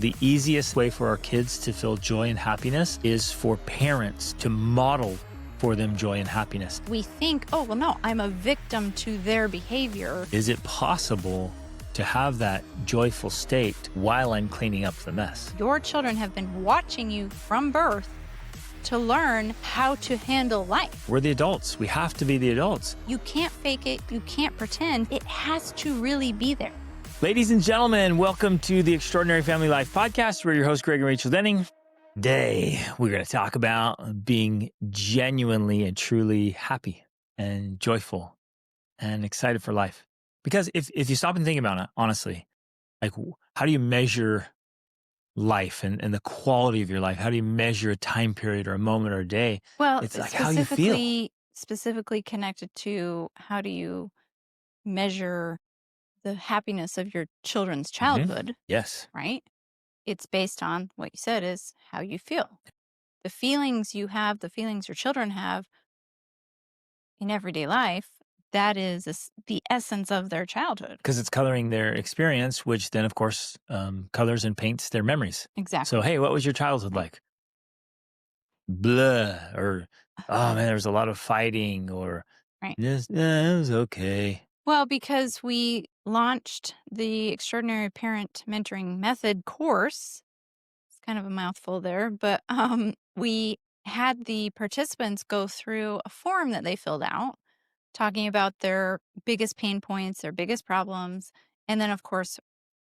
The easiest way for our kids to feel joy and happiness is for parents to model for them joy and happiness. We think, oh, well, no, I'm a victim to their behavior. Is it possible to have that joyful state while I'm cleaning up the mess? Your children have been watching you from birth to learn how to handle life. We're the adults. We have to be the adults. You can't fake it. You can't pretend. It has to really be there. Ladies and gentlemen, welcome to the Extraordinary Family Life Podcast. We're your hosts, Greg and Rachel Denning. Today, we're going to talk about being genuinely and truly happy and joyful and excited for life. Because if you stop and think about it, honestly, like how do you measure life and the quality of your life? How do you measure a time period or a moment or a day? Well, It's like how you feel. specifically connected to how do you measure the happiness of your children's childhood, Yes. right? It's based on what you said is how you feel. The feelings you have, the feelings your children have in everyday life, that is the essence of their childhood. Because it's coloring their experience, which then, of course, colors and paints their memories. Exactly. So, hey, what was your childhood like? Blah. Or, oh, man, there was a lot of fighting. Or, Right. it was okay. Well, because we launched the Extraordinary Parent Mentoring Method course, it's kind of a mouthful there, but we had the participants go through a form that they filled out, talking about their biggest pain points, their biggest problems, and then, of course,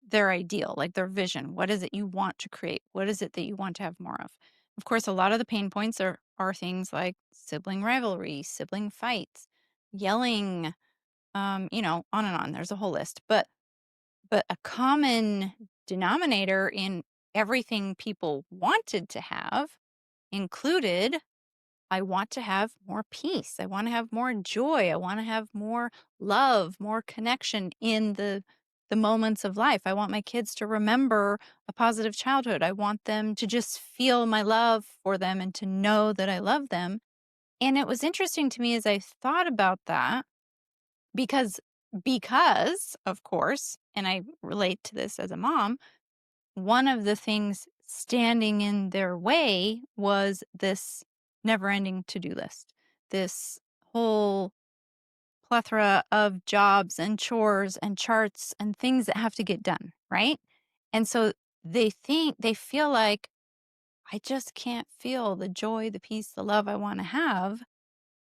their ideal, like their vision. What is it you want to create? What is it that you want to have more of? Of course, a lot of the pain points are things like sibling rivalry, sibling fights, yelling, on and on. There's a whole list. But a common denominator in everything people wanted to have included, I want to have more peace. I want to have more joy. I want to have more love, more connection in the moments of life. I want my kids to remember a positive childhood. I want them to just feel my love for them and to know that I love them. And it was interesting to me as I thought about that because of course, and I relate to this as a mom, one of the things standing in their way was this never-ending to-do list, this whole plethora of jobs and chores and charts and things that have to get done, right? And so they feel like I just can't feel the joy, the peace, the love I want to have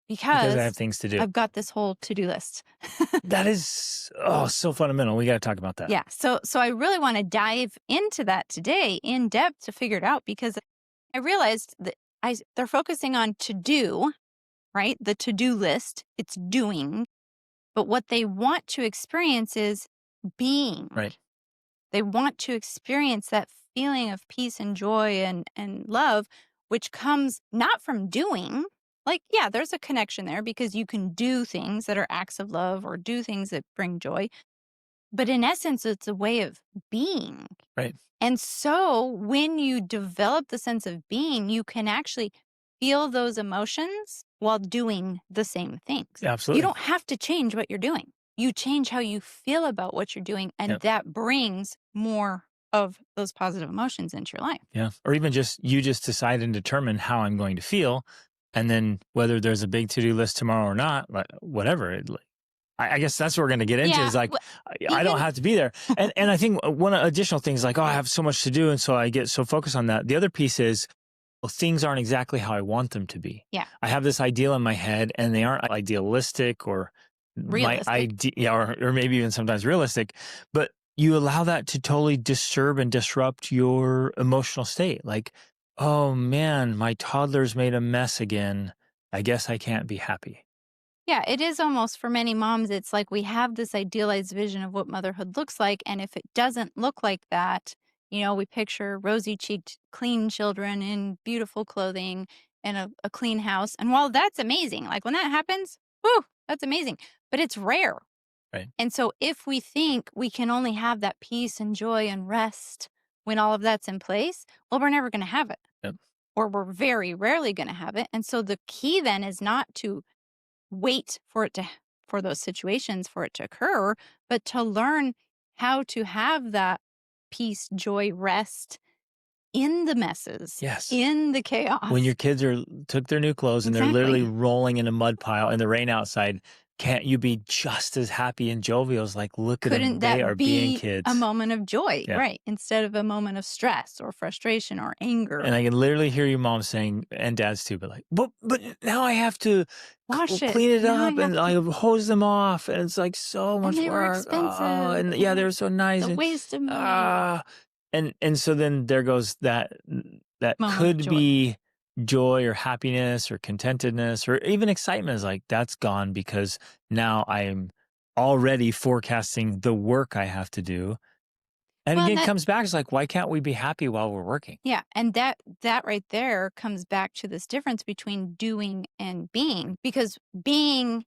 Because I have because things to do. I've got this whole to-do list. That is, so fundamental. We got to talk about that. Yeah. So I really want to dive into that today in depth to figure it out because I realized that they're focusing on to do, right? The to-do list, it's doing. But what they want to experience is being. Right. They want to experience that feeling of peace and joy and love, which comes not from doing. Like, yeah, there's a connection there because you can do things that are acts of love or do things that bring joy. But in essence, it's a way of being. Right. And so when you develop the sense of being, you can actually feel those emotions while doing the same things. Absolutely. You don't have to change what you're doing. You change how you feel about what you're doing, and that brings more of those positive emotions into your life. Yeah. Or even you just decide and determine how I'm going to feel. And then whether there's a big to-do list tomorrow or not, like, whatever. I guess that's what we're going to get into is like, I don't have to be there. And I think one additional thing is like, I have so much to do. And so I get so focused on that. The other piece is, things aren't exactly how I want them to be. Yeah. I have this ideal in my head and they aren't idealistic or Realistic. my idea, or maybe even sometimes realistic, but you allow that to totally disturb and disrupt your emotional state. Like, oh man, my toddler's made a mess again. I guess I can't be happy. Yeah, it is almost for many moms, it's like we have this idealized vision of what motherhood looks like. And if it doesn't look like that, we picture rosy-cheeked, clean children in beautiful clothing and a clean house. And while that's amazing, like when that happens, whew, that's amazing. But it's rare. Right. And so if we think we can only have that peace and joy and rest when all of that's in place, well, we're never going to have it. Yep. Or we're very rarely going to have it. And so the key then is not to wait for those situations for it to occur, but to learn how to have that peace, joy, rest, in the messes, Yes. in the chaos. When your kids took their new clothes and they're literally Exactly. rolling in a mud pile in the rain outside, can't you be just as happy and jovial as like, look at them, Couldn't they are that being be kids. a moment of joy, Yeah. right? Instead of a moment of stress or frustration or anger. And I can literally hear you mom saying, and dads too, but like, but now I have to Wash it. clean it Now I up have and to- I hose them off, and it's like so much and they were work. expensive. Oh, and yeah, they were so nice. It's a and, waste of money. and so then there goes that Moment of could joy. be joy or happiness or contentedness or even excitement, is like, that's gone because now I am already forecasting the work I have to do. And Well, again, and it that- comes back. It's like, why can't we be happy while we're working? Yeah, and that right there comes back to this difference between doing and being, because being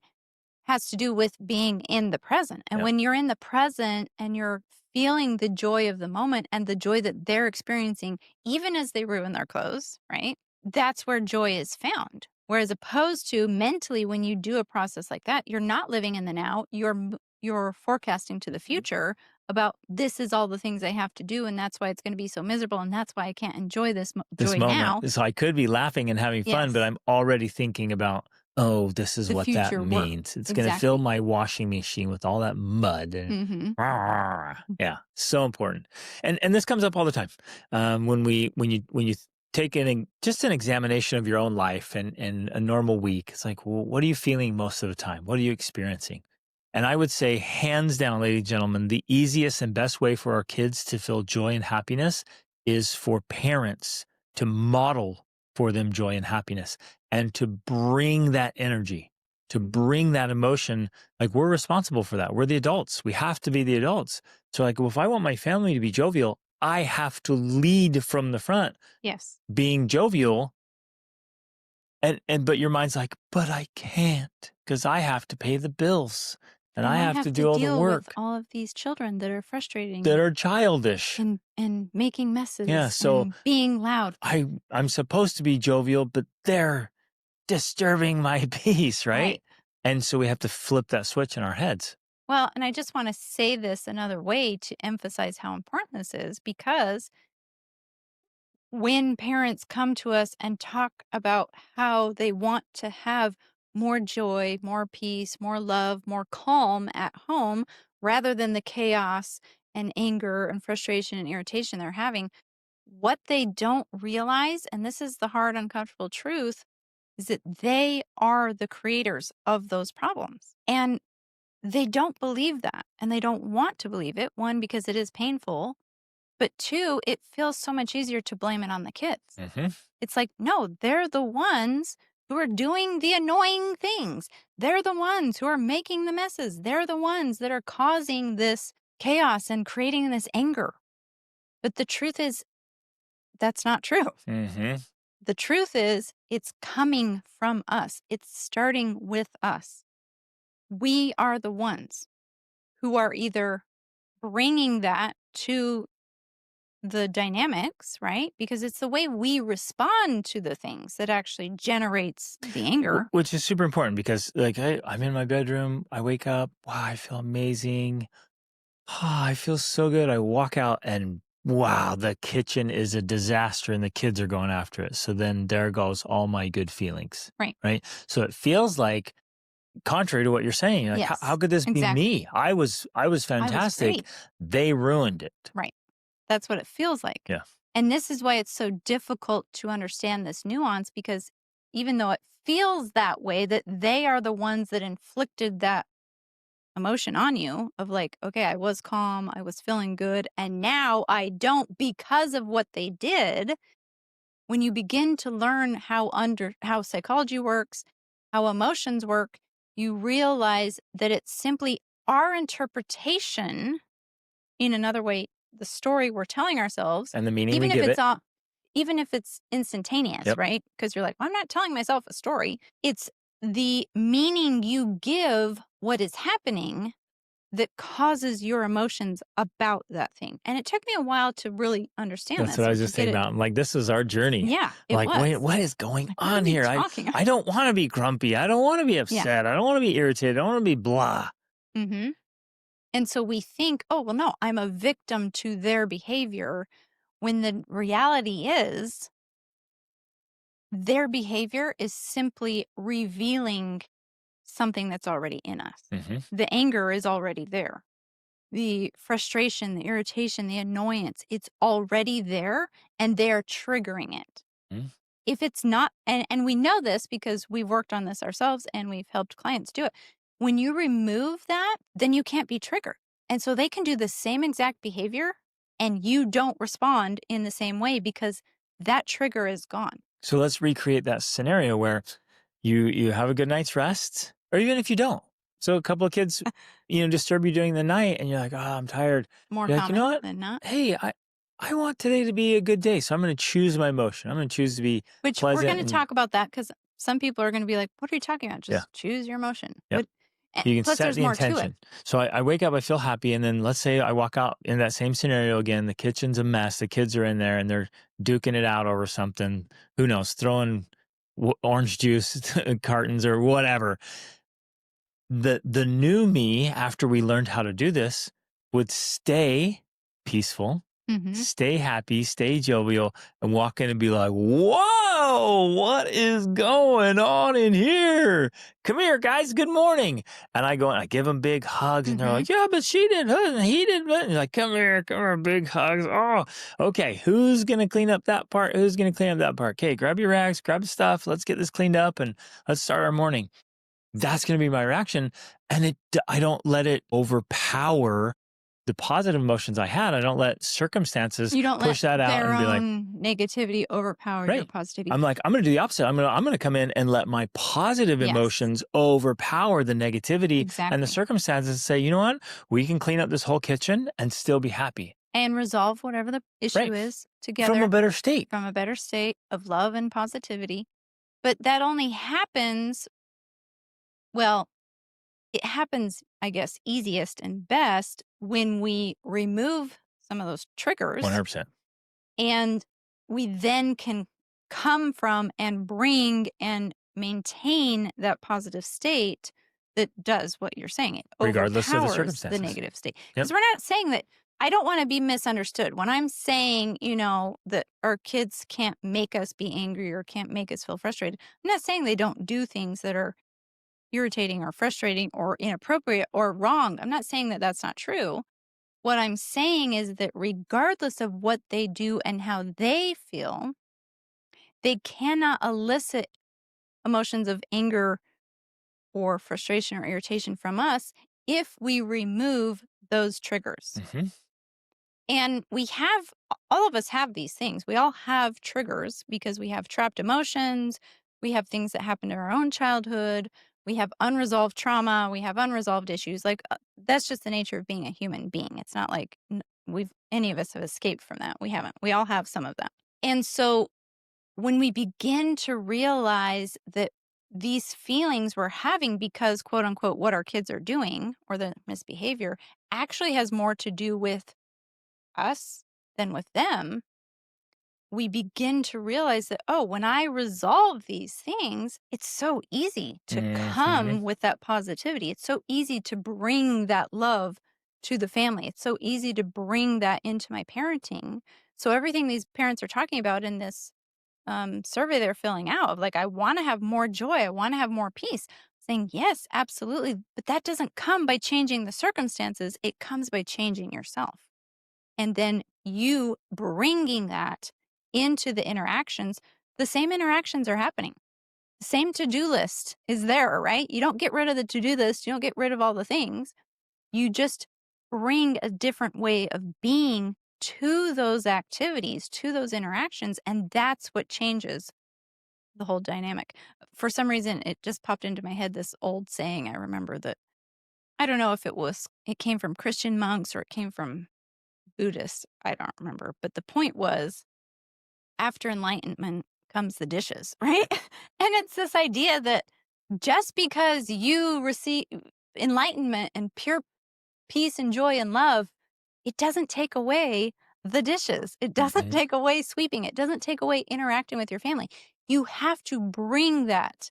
has to do with being in the present. And Yeah. when you're in the present and you're feeling the joy of the moment and the joy that they're experiencing, even as they ruin their clothes, right? That's where joy is found. Whereas opposed to mentally, when you do a process like that, you're not living in the now, you're forecasting to the future about this is all the things I have to do, and that's why it's going to be so miserable, and that's why I can't enjoy this joy moment. now. So I could be laughing and having fun, but Yes. I'm already thinking about, oh, this is The what that future work. means. It's going to fill Exactly. my washing machine with all that mud. And yeah, so important. And this comes up all the time when you take just an examination of your own life and a normal week. It's like, well, what are you feeling most of the time? What are you experiencing? And I would say, hands down, ladies and gentlemen, the easiest and best way for our kids to feel joy and happiness is for parents to model for them joy and happiness and to bring that energy, to bring that emotion. Like, we're responsible for that. We're the adults. We have to be the adults. So like, well, if I want my family to be jovial, I have to lead from the front. Yes. Being jovial. But your mind's like, but I can't because I have to pay the bills and I have to do all the deal work. with all of these children that are frustrating, that are childish. and making messes. Yeah, so and being loud. I'm supposed to be jovial, but they're disturbing my peace, right? And so we have to flip that switch in our heads. Well, and I just want to say this another way to emphasize how important this is, because when parents come to us and talk about how they want to have more joy, more peace, more love, more calm at home, rather than the chaos and anger and frustration and irritation they're having, what they don't realize, and this is the hard, uncomfortable truth, is that they are the creators of those problems. And they don't believe that, and they don't want to believe it. One, because it is painful. But two, it feels so much easier to blame it on the kids. It's like, no, they're the ones who are doing the annoying things. They're the ones who are making the messes. They're the ones that are causing this chaos and creating this anger. But the truth is, that's not true. The truth is, it's coming from us. It's starting with us. We are the ones who are either bringing that to the dynamics, right? Because it's the way we respond to the things that actually generates the anger. Which is super important because, like, I'm in my bedroom. I wake up. Wow, I feel amazing. I feel so good. I walk out and wow, the kitchen is a disaster and the kids are going after it. So then there goes all my good feelings. Right. So it feels like, contrary to what you're saying, like, Yes, how could this be me? I was fantastic. great. They ruined it. Right. That's what it feels like. Yeah. And this is why it's so difficult to understand this nuance, because even though it feels that way, that they are the ones that inflicted that emotion on you of like, okay, I was calm, I was feeling good, and now I don't because of what they did. When you begin to learn how psychology works, how emotions work, you realize that it's simply our interpretation, in another way, the story we're telling ourselves, and the meaning even we if give it's it. Even if it's instantaneous, right? Because you're like, well, I'm not telling myself a story. It's the meaning you give what is happening that causes your emotions about that thing. And it took me a while to really understand That's this. what I was just thinking about. I'm like, this is our journey. Yeah, like, wait, what is going Like, what are on we here? talking about? I don't want to be grumpy. I don't want to be upset. I don't want to be irritated. I don't want to be blah. And so we think, oh, well, no, I'm a victim to their behavior, when the reality is their behavior is simply revealing something that's already in us. Mm-hmm. The anger is already there. The frustration, the irritation, the annoyance, it's already there and they're triggering it. Mm-hmm. If it's not, and we know this because we've worked on this ourselves and we've helped clients do it. When you remove that, then you can't be triggered. And so they can do the same exact behavior and you don't respond in the same way because that trigger is gone. So let's recreate that scenario where you have a good night's rest, or even if you don't. So a couple of kids, disturb you during the night, and you're like, "Oh, I'm tired." More You're like, "You know common what? than not. Hey, I want today to be a good day, so I'm going to choose my emotion. I'm going to choose to be Which we're pleasant." going to And talk about that because some people are going to be like, what are you talking about? yeah, Just choose your emotion. yep. And You can plus, set there's the more to it. intention. So I wake up, I feel happy, and then let's say I walk out in that same scenario again. The kitchen's a mess. The kids are in there and they're duking it out over something. Who knows? Throwing orange juice cartons or whatever. The new me, after we learned how to do this, would stay peaceful, Mm-hmm. stay happy, stay jovial, and walk in and be like, "Whoa, what is going on in here? Come here, guys. Good morning." And I go and I give them big hugs, and they're Mm-hmm. like, "Yeah, but she did, and he did." And like, come here, big hugs. Oh, okay. Who's gonna clean up that part? Who's gonna clean up that part? Okay, grab your rags, grab the stuff. Let's get this cleaned up, and let's start our morning. That's going to be my reaction. And I don't let it overpower the positive emotions I had. I don't let circumstances You don't push let that out their and be like, own negativity overpower your right. positivity. I'm like, I'm going to do the opposite. I'm going to come in and let my positive Yes. emotions overpower the negativity and Exactly. the circumstances and say, you know what? We can clean up this whole kitchen and still be happy. And resolve whatever the issue Right. is together From a better state. from a better state of love and positivity. But that only happens, well, it happens, I guess, easiest and best when we remove some of those triggers 100%. and we then can come from and bring and maintain that positive state that does what you're saying. It Regardless of the overpowers circumstances. the negative state. Yep. Because we're not saying that, I don't want to be misunderstood. When I'm saying, that our kids can't make us be angry or can't make us feel frustrated, I'm not saying they don't do things that are irritating or frustrating or inappropriate or wrong. I'm not saying that that's not true. What I'm saying is that regardless of what they do and how they feel, they cannot elicit emotions of anger or frustration or irritation from us if we remove those triggers. Mm-hmm. And all of us have these things. We all have triggers because we have trapped emotions. We have things that happened in our own childhood. We have unresolved trauma. We have unresolved issues. Like that's just the nature of being a human being. It's not like any of us have escaped from that. We haven't. We all have some of that. And so when we begin to realize that these feelings we're having because quote unquote what our kids are doing or the misbehavior actually has more to do with us than with them, we begin to realize that, oh, when I resolve these things, it's so easy to come with that positivity. It's so easy to bring that love to the family. It's so easy to bring that into my parenting. So everything these parents are talking about in this survey they're filling out of like, I want to have more joy. I want to have more peace. Saying, yes, absolutely. But that doesn't come by changing the circumstances. It comes by changing yourself. And then you bringing that into the interactions, the same interactions are happening. The same to-do list is there, right? You don't get rid of the to-do list. You don't get rid of all the things. You just bring a different way of being to those activities, to those interactions. And that's what changes the whole dynamic. For some reason, it just popped into my head, this old saying. I remember that, I don't know if it came from Christian monks or it came from Buddhist, I don't remember. But the point was, after enlightenment comes the dishes, right? And it's this idea that just because you receive enlightenment and pure peace and joy and love, it doesn't take away the dishes. It doesn't take away sweeping. It doesn't take away interacting with your family. You have to bring that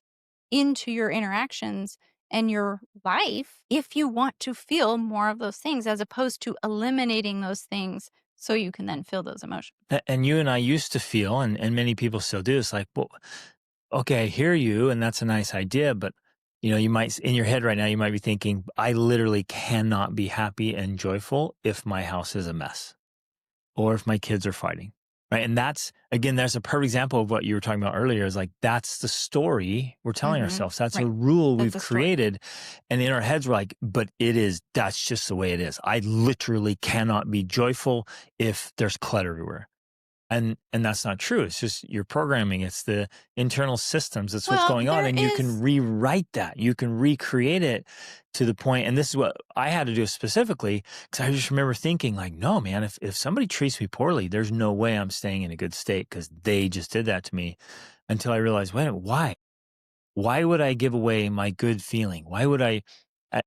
into your interactions and your life if you want to feel more of those things, as opposed to eliminating those things so you can then feel those emotions. And you and I used to feel, and many people still do, it's like, well, okay, I hear you, and that's a nice idea, but you might, in your head right now, you might be thinking, I literally cannot be happy and joyful if my house is a mess or if my kids are fighting, right? And that's, again, there's a perfect example of what you were talking about earlier, is like, that's the story we're telling ourselves. That's a Right. rule That's we've a story. created. And in our heads, we're like, but that's just the way it is. I literally cannot be joyful if there's clutter everywhere. And that's not true. It's just your programming. It's the internal systems. It's what's Well, going on. there And you can is. rewrite that. You can recreate it to the point. And this is what I had to do specifically, because I just remember thinking like, no, man, if somebody treats me poorly, there's no way I'm staying in a good state because they just did that to me, until I realized, wait a minute, why? Why would I give away my good feeling? Why would I? And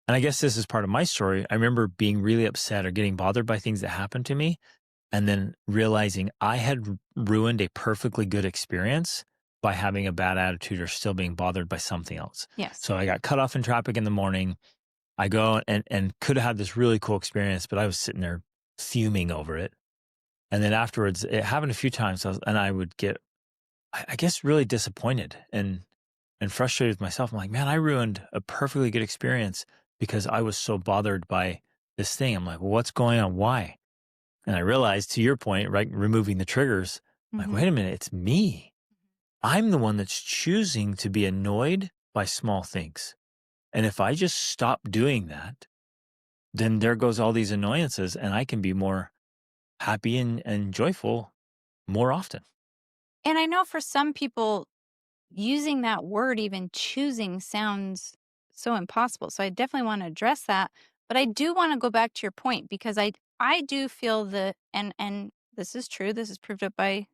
I guess this is part of my story. I remember being really upset or getting bothered by things that happened to me, and then realizing I had ruined a perfectly good experience by having a bad attitude or still being bothered by something else. Yes. So I got cut off in traffic in the morning. I go and could have had this really cool experience, but I was sitting there fuming over it. And then afterwards, it happened a few times, and I would get, I guess, really disappointed and frustrated with myself. I'm like, man, I ruined a perfectly good experience because I was so bothered by this thing. I'm like, well, what's going on? Why? And I realized, to your point, right, removing the triggers, like, wait a minute, it's me. I'm the one that's choosing to be annoyed by small things. And if I just stop doing that, then there goes all these annoyances, and I can be more happy and joyful more often. And I know for some people, using that word, even choosing, sounds so impossible. So I definitely want to address that. But I do want to go back to your point, because I do feel that, and this is true. This is proved up by,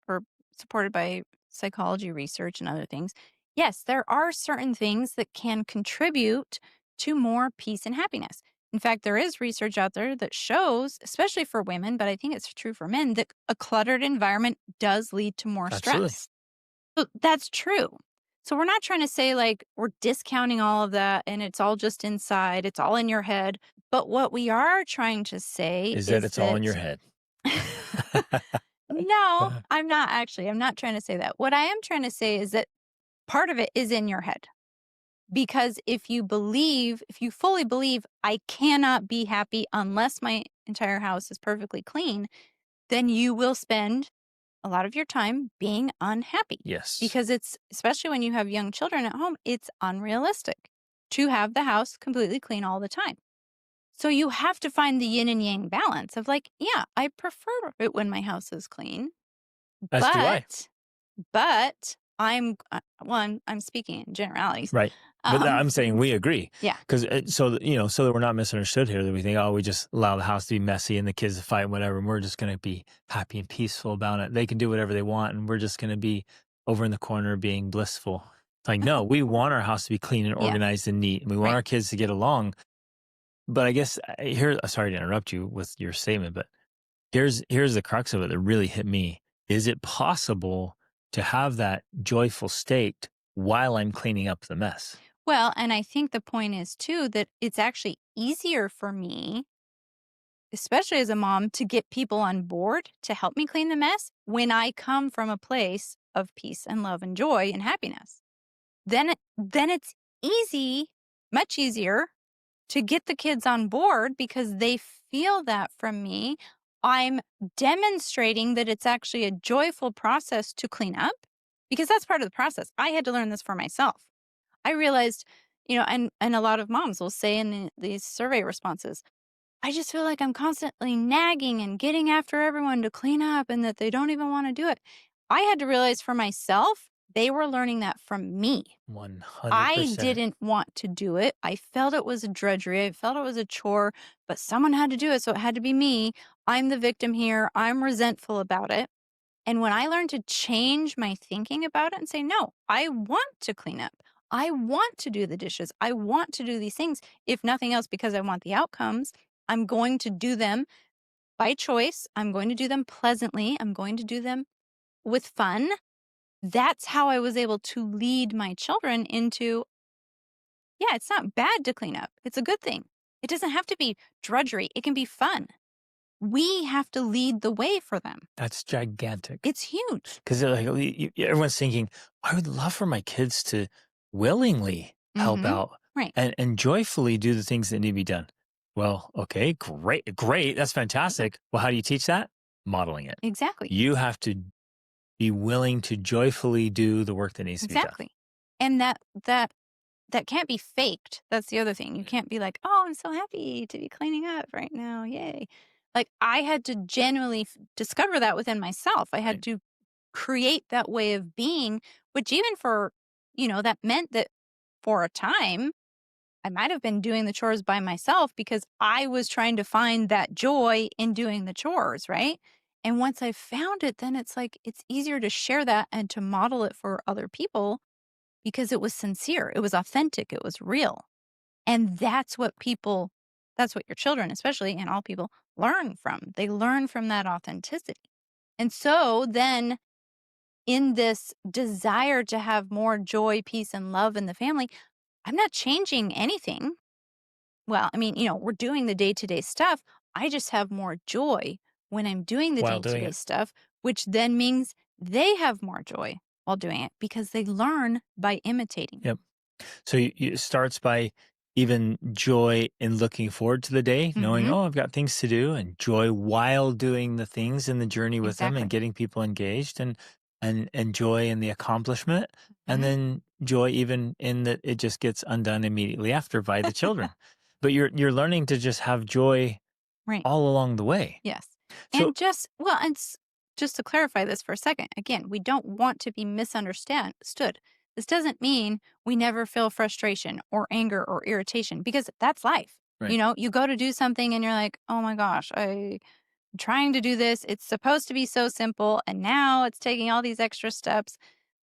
or supported by, psychology research and other things. Yes, there are certain things that can contribute to more peace and happiness. In fact, there is research out there that shows, especially for women, but I think it's true for men, that a cluttered environment does lead to more Absolutely. stress. So that's true. So we're not trying to say like we're discounting all of that and it's all just inside, it's all in your head. But what we are trying to say Is that is it's all in your that head. no, I'm not actually. I'm not trying to say that. What I am trying to say is that part of it is in your head. Because if you fully believe I cannot be happy unless my entire house is perfectly clean, then you will spend a lot of your time being unhappy. Yes. Because it's, especially when you have young children at home, it's unrealistic to have the house completely clean all the time. So you have to find the yin and yang balance of like, yeah, I prefer it when my house is clean, As do I. but I'm speaking in generalities. Right. But I'm saying we agree. Yeah. Because so that we're not misunderstood here, that we think, oh, we just allow the house to be messy and the kids to fight and whatever, and we're just going to be happy and peaceful about it. They can do whatever they want, and we're just going to be over in the corner being blissful. It's like, no, we want our house to be clean and Yeah. organized and neat, and we want Right. our kids to get along. But I guess sorry to interrupt you with your statement, but here's the crux of it that really hit me. Is it possible to have that joyful state while I'm cleaning up the mess? Well, and I think the point is too that it's actually easier for me, especially as a mom, to get people on board to help me clean the mess when I come from a place of peace and love and joy and happiness. Then it's easy, much easier to get the kids on board because they feel that from me. I'm demonstrating that it's actually a joyful process to clean up, because that's part of the process. I had to learn this for myself. I realized, and a lot of moms will say in these survey responses, I just feel like I'm constantly nagging and getting after everyone to clean up and that they don't even want to do it. I had to realize for myself, they were learning that from me. 100%. I didn't want to do it. I felt it was a drudgery. I felt it was a chore, but someone had to do it. So it had to be me. I'm the victim here. I'm resentful about it. And when I learned to change my thinking about it and say, no, I want to clean up. I want to do the dishes. I want to do these things. If nothing else, because I want the outcomes, I'm going to do them by choice. I'm going to do them pleasantly. I'm going to do them with fun. That's how I was able to lead my children into, yeah, it's not bad to clean up. It's a good thing. It doesn't have to be drudgery. It can be fun. we have to lead the way for them. That's gigantic. It's huge. Because like everyone's thinking, I would love for my kids to willingly help Mhm. out Right. and joyfully do the things that need to be done. Well, okay, great. That's fantastic. Well, how do you teach that? Modeling it. Exactly. You have to be willing to joyfully do the work that needs to be done. Exactly. And that can't be faked. That's the other thing. You can't be like, "Oh, I'm so happy to be cleaning up right now. Yay." Like I had to genuinely discover that within myself. I had Right. to create that way of being, which even for, that meant that for a time I might have been doing the chores by myself because I was trying to find that joy in doing the chores, right? And once I found it, then it's like it's easier to share that and to model it for other people because it was sincere, it was authentic, it was real. And that's what your children, especially, and all people learn from. They learn from that authenticity. And so then, in this desire to have more joy, peace, and love in the family, I'm not changing anything. Well, I mean, we're doing the day to day stuff. I just have more joy when I'm doing the While day to doing day it. stuff, which then means they have more joy while doing it because they learn by imitating. Yep. So it starts by even joy in looking forward to the day, knowing, Mm-hmm. oh, I've got things to do, and joy while doing the things in the journey with them and Exactly. getting people engaged, and joy in the accomplishment, and Hmm. then joy even in that it just gets undone immediately after by the children. But you're learning to just have joy Right. all along the way. Yes. So Just to clarify this for a second, again, we don't want to be misunderstood. This doesn't mean we never feel frustration or anger or irritation because that's life. right. You go to do something and you're like, oh my gosh, I'm trying to do this. It's supposed to be so simple. And now it's taking all these extra steps.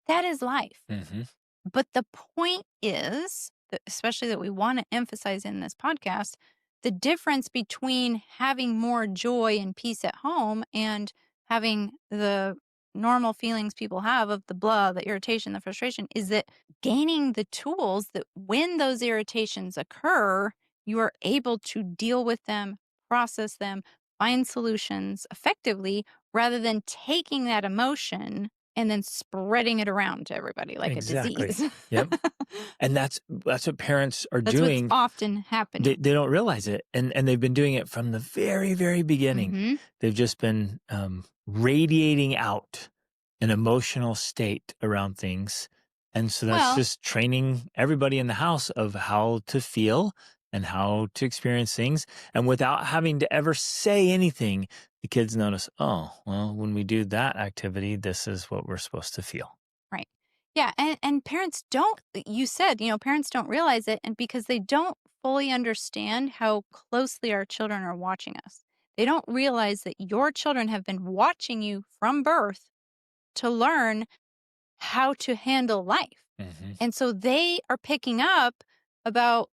That is life. Hmm. But the point is, that, especially that we want to emphasize in this podcast, the difference between having more joy and peace at home and having the normal feelings people have of the blah, the irritation, the frustration is that gaining the tools that when those irritations occur, you are able to deal with them, process them, find solutions effectively rather than taking that emotion and then spreading it around to everybody like a Exactly. disease. Yep. And that's what parents are That's what's doing. often They happening. they don't realize it, and they've been doing it from the very, very beginning. Mhm. They've just been, radiating out an emotional state around things, and so that's Well, just training everybody in the house of how to feel and how to experience things, and without having to ever say anything, the kids notice, "Oh, well, when we do that activity, this is what we're supposed to feel." right. Yeah, and parents don't you said, parents don't realize it and because they don't fully understand how closely our children are watching us. They don't realize that your children have been watching you from birth to learn how to handle life. Mhm. And so they are picking up about,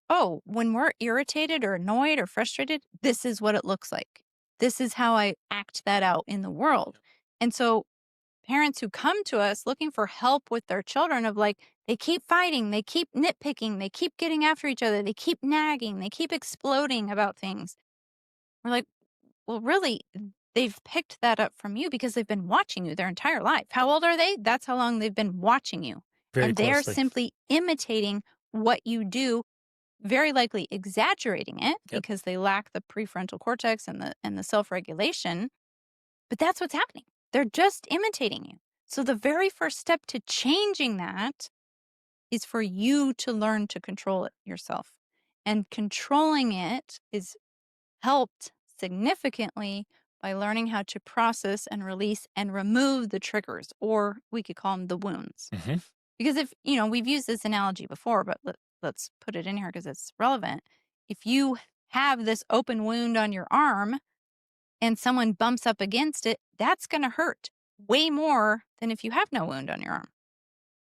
oh, when we're irritated or annoyed or frustrated, this is what it looks like. This is how I act that out in the world. And so parents who come to us looking for help with their children of like, they keep fighting, they keep nitpicking, they keep getting after each other, they keep nagging, they keep exploding about things. We're like, well, really, they've picked that up from you because they've been watching you their entire life. How old are they? That's how long they've been watching you. Very And they're closely. simply imitating what you do, very likely exaggerating it Yep. because they lack the prefrontal cortex and the self-regulation. But that's what's happening. They're just imitating you. So the very first step to changing that is for you to learn to control it yourself. And controlling it is helped significantly by learning how to process and release and remove the triggers, or we could call them the wounds. Mhm. Because if, we've used this analogy before, but let's put it in here because it's relevant. If you have this open wound on your arm and someone bumps up against it, that's going to hurt way more than if you have no wound on your arm.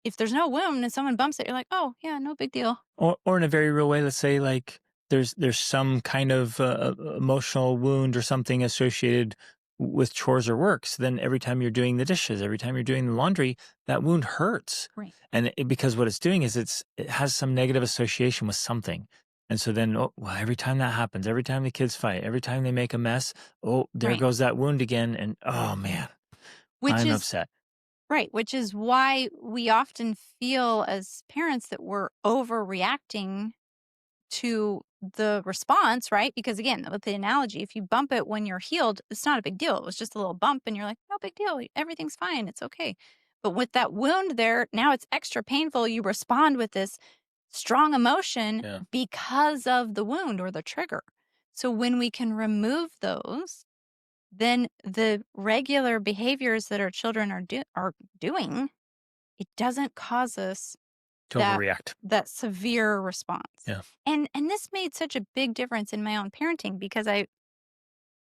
If there's no wound and someone bumps it, you're like, oh, yeah, no big deal. Or in a very real way, let's say like there's some kind of emotional wound or something associated with chores or work. So then every time you're doing the dishes, every time you're doing the laundry, that wound hurts. Right. And because what it's doing is it has some negative association with something. And so then, oh, well, every time that happens, every time the kids fight, every time they make a mess, oh, there Right. goes that wound again. And oh man, Which I'm is upset. right, which is why we often feel as parents that we're overreacting to the response, right? Because again, with the analogy, if you bump it when you're healed, it's not a big deal. It was just a little bump and you're like, no big deal. Everything's fine. It's okay. But with that wound there, now it's extra painful. You respond with this strong emotion Yeah. because of the wound or the trigger. So when we can remove those, then the regular behaviors that our children are doing, it doesn't cause us To that overreact. that severe response. Yeah. And this made such a big difference in my own parenting because I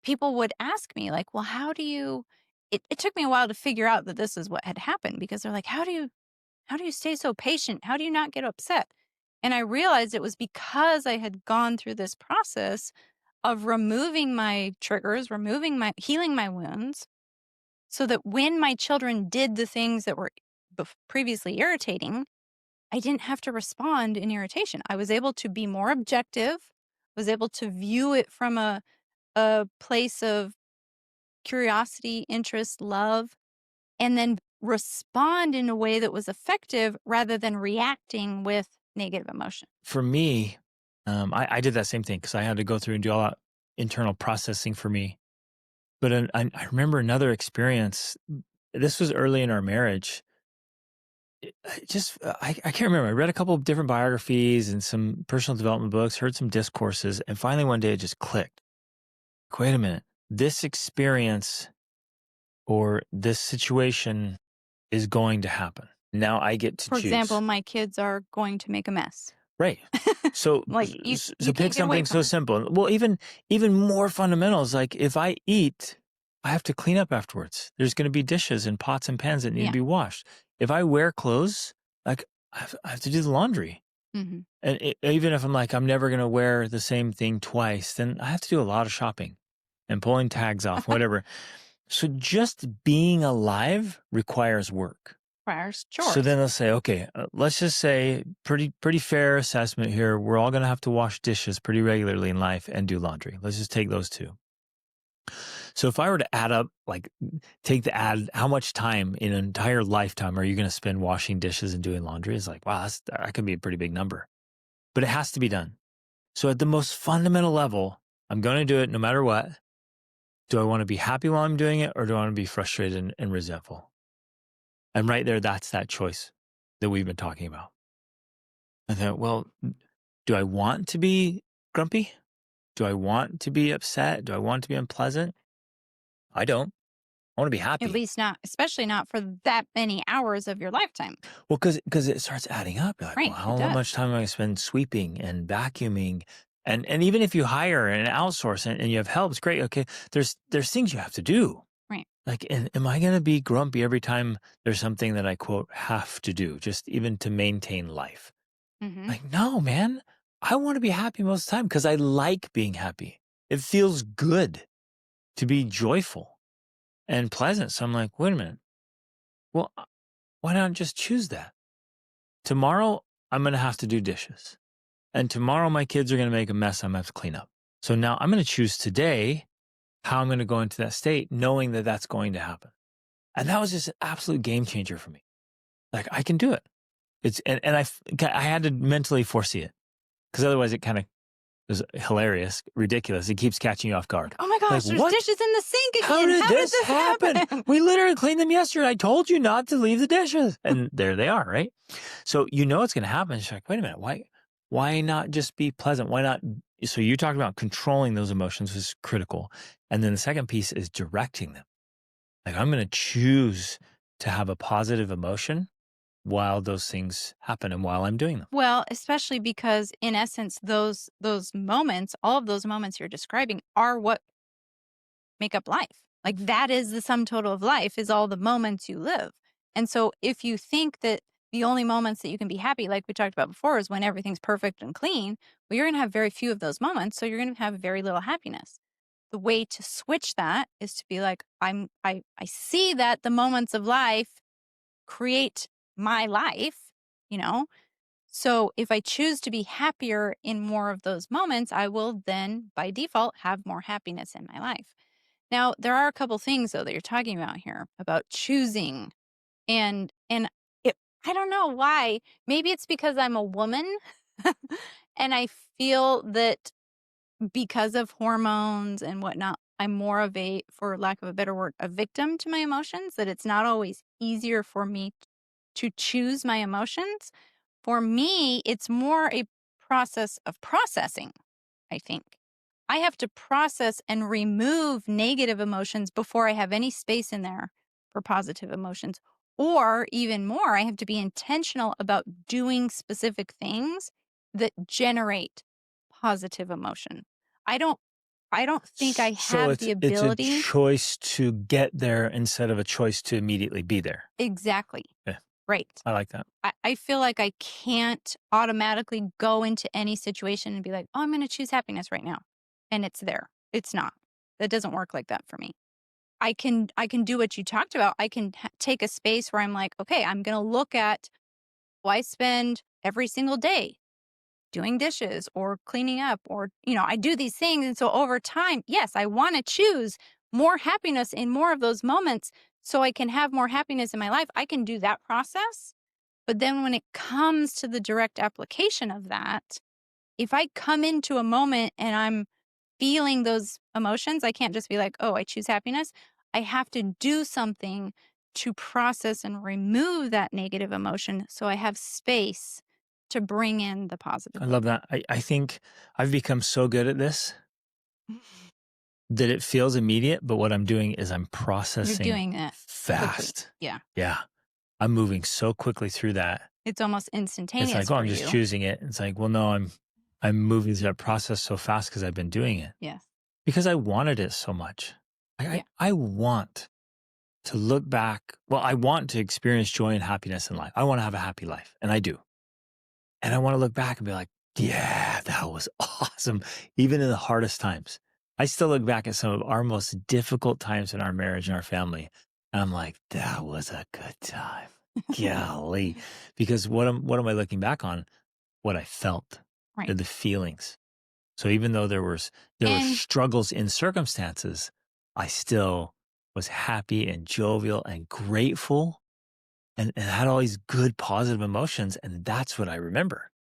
people would ask me like, "Well, how do you?" It took me a while to figure out that this is what had happened because they're like, "How do you stay so patient? How do you not get upset?" And I realized it was because I had gone through this process of removing my triggers, removing my healing my wounds, so that when my children did the things that were previously irritating, I didn't have to respond in irritation. I was able to be more objective, was able to view it from a place of curiosity, interest, love, and then respond in a way that was effective rather than reacting with negative emotion. For me, I did that same thing because I had to go through and do all that internal processing for me. But I remember another experience. This was early in our marriage. I can't remember. I read a couple of different biographies and some personal development books, heard some discourses, and finally one day it just clicked. Wait a minute. This experience or this situation is going to happen. Now I get to For example, choose. my kids are going to make a mess. Right. So Like you pick can't get away something from so it. simple. Well, even more fundamental is like if I eat, I have to clean up afterwards. There's going to be dishes and pots and pans that need to Yeah. be washed. If I wear clothes, like I have to do the laundry. Hmm. And even if I'm like, I'm never going to wear the same thing twice, then I have to do a lot of shopping and pulling tags off, whatever. So just being alive requires work. Requires So then chores. they'll say, okay, let's just say pretty fair assessment here. We're all going to have to wash dishes pretty regularly in life and do laundry. Let's just take those two. So if I were to add up, like how much time in an entire lifetime are you going to spend washing dishes and doing laundry? It's like, wow, that could be a pretty big number, but it has to be done. So at the most fundamental level, I'm going to do it no matter what. Do I want to be happy while I'm doing it or do I want to be frustrated and resentful? And right there, that's that choice that we've been talking about. I thought, well, do I want to be grumpy? Do I want to be upset? Do I want to be unpleasant? I don't. I want to be At happy. least not, especially not for that many hours of your lifetime. Well, because it starts adding up. You're like, well, Right. It how much does. time am I going to spend sweeping and vacuuming? And even if you hire and outsource and you have help, it's great. Okay, there's things you have to do. Right. Like, and am I going to be grumpy every time there's something that I quote have to do, just even to maintain life? Hmm. Like, no, man, I want to be happy most of the time because I like being happy. It feels good to be joyful and pleasant. So I'm like, wait a minute. Well, why not just choose that? Tomorrow, I'm going to have to do dishes. And tomorrow, my kids are going to make a mess I'm going to have to clean up. So now I'm going to choose today how I'm going to go into that state, knowing that that's going to happen. And that was just an absolute game changer for me. Like, I can do it. I had to mentally foresee it because otherwise it kind of was hilarious, ridiculous. It keeps catching you off guard. Oh my Like, gosh, there's what? dishes in the sink again. How did this this happen? We literally cleaned them yesterday. I told you not to leave the dishes. And there they are, right? So you know it's going to happen. It's like, wait a minute, why not just be pleasant? Why not? So you talked about controlling those emotions is critical. And then the second piece is directing them. Like I'm going to choose to have a positive emotion while those things happen and while I'm doing them. Well, especially because in essence, those moments, all of those moments you're describing are what make up life. Like that is the sum total of life is all the moments you live. And so if you think that the only moments that you can be happy, like we talked about before, is when everything's perfect and clean, well, you're going to have very few of those moments. So you're going to have very little happiness. The way to switch that is to be like, I see that the moments of life create my life, you know, So if I choose to be happier in more of those moments, I will then by default have more happiness in my life. Now, there are a couple things though that you're talking about here about choosing and it, I don't know why. Maybe it's because I'm a woman and I feel that because of hormones and whatnot, I'm more of a, for lack of a better word, a victim to my emotions, that it's not always easier for me to choose my emotions. For me, it's more a process of processing, I think. I have to process and remove negative emotions before I have any space in there for positive emotions. Or even more, I have to be intentional about doing specific things that generate positive emotion. I don't I don't think I So have the it's a ability. choice to get there instead of a choice to immediately be there. Exactly. Yeah, Right. I like that. I feel like I can't automatically go into any situation and be like, oh, I'm going to choose happiness right now. And it's there. It's not. That doesn't work like that for me. I can do what you talked about. I can take a space where I'm like, okay, I'm going to look at how I spend every single day doing dishes or cleaning up or, I do these things. And so over time, yes, I want to choose more happiness in more of those moments so I can have more happiness in my life. I can do that process. But then when it comes to the direct application of that, if I come into a moment and I'm feeling those emotions, I can't just be like, oh, I choose happiness. I have to do something to process and remove that negative emotion so I have space to bring in the I positive love one. that. I think I've become so good at this that it feels immediate, but what I'm doing is I'm You're processing doing it quickly. fast. Yeah. Yeah. I'm moving so quickly through that. It's almost It's instantaneous like, oh, for I'm just you. choosing it. It's like, well, no, I'm moving through that process so fast because I've been doing it Yes. because I wanted it so much. Yeah. I want to look back. Well, I want to experience joy and happiness in life. I want to have a happy life, and I do. And I want to look back and be like, yeah, that was awesome. Even in the hardest times. I still look back at some of our most difficult times in our marriage and our family. And I'm like, that was a good time. Golly. Because what am I looking back on? What I felt, Right. the feelings. So even though there were And struggles in circumstances, I still was happy and jovial and grateful and had all these good positive emotions. And that's what I remember.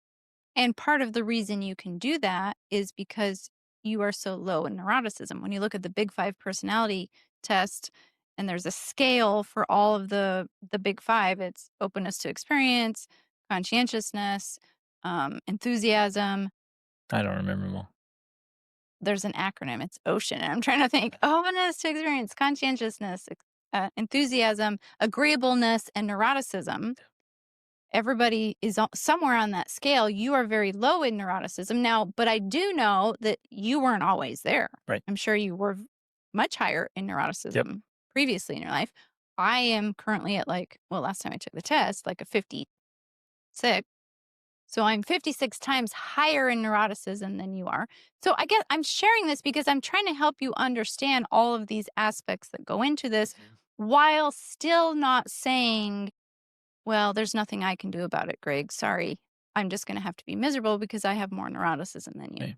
And part of the reason you can do that is because you are so low in neuroticism. When you look at the Big Five personality test, and there's a scale for all of the Big Five, it's openness to experience, conscientiousness, enthusiasm. I don't remember them all. There's an acronym. It's OCEAN. And I'm trying to think: openness to experience, conscientiousness, enthusiasm, agreeableness, and neuroticism. Everybody is somewhere on that scale. You are very low in neuroticism now, but I do know that you weren't always there. Right. I'm sure you were much higher in Yep. neuroticism previously in your life. I am currently at last time I took the test, like a 56. So I'm 56 times higher in neuroticism than you are. So I guess I'm sharing this because I'm trying to help you understand all of these aspects that go into this while still not saying, well, there's nothing I can do about it, Greg. Sorry. I'm just going to have to be miserable because I have more neuroticism than you. Right.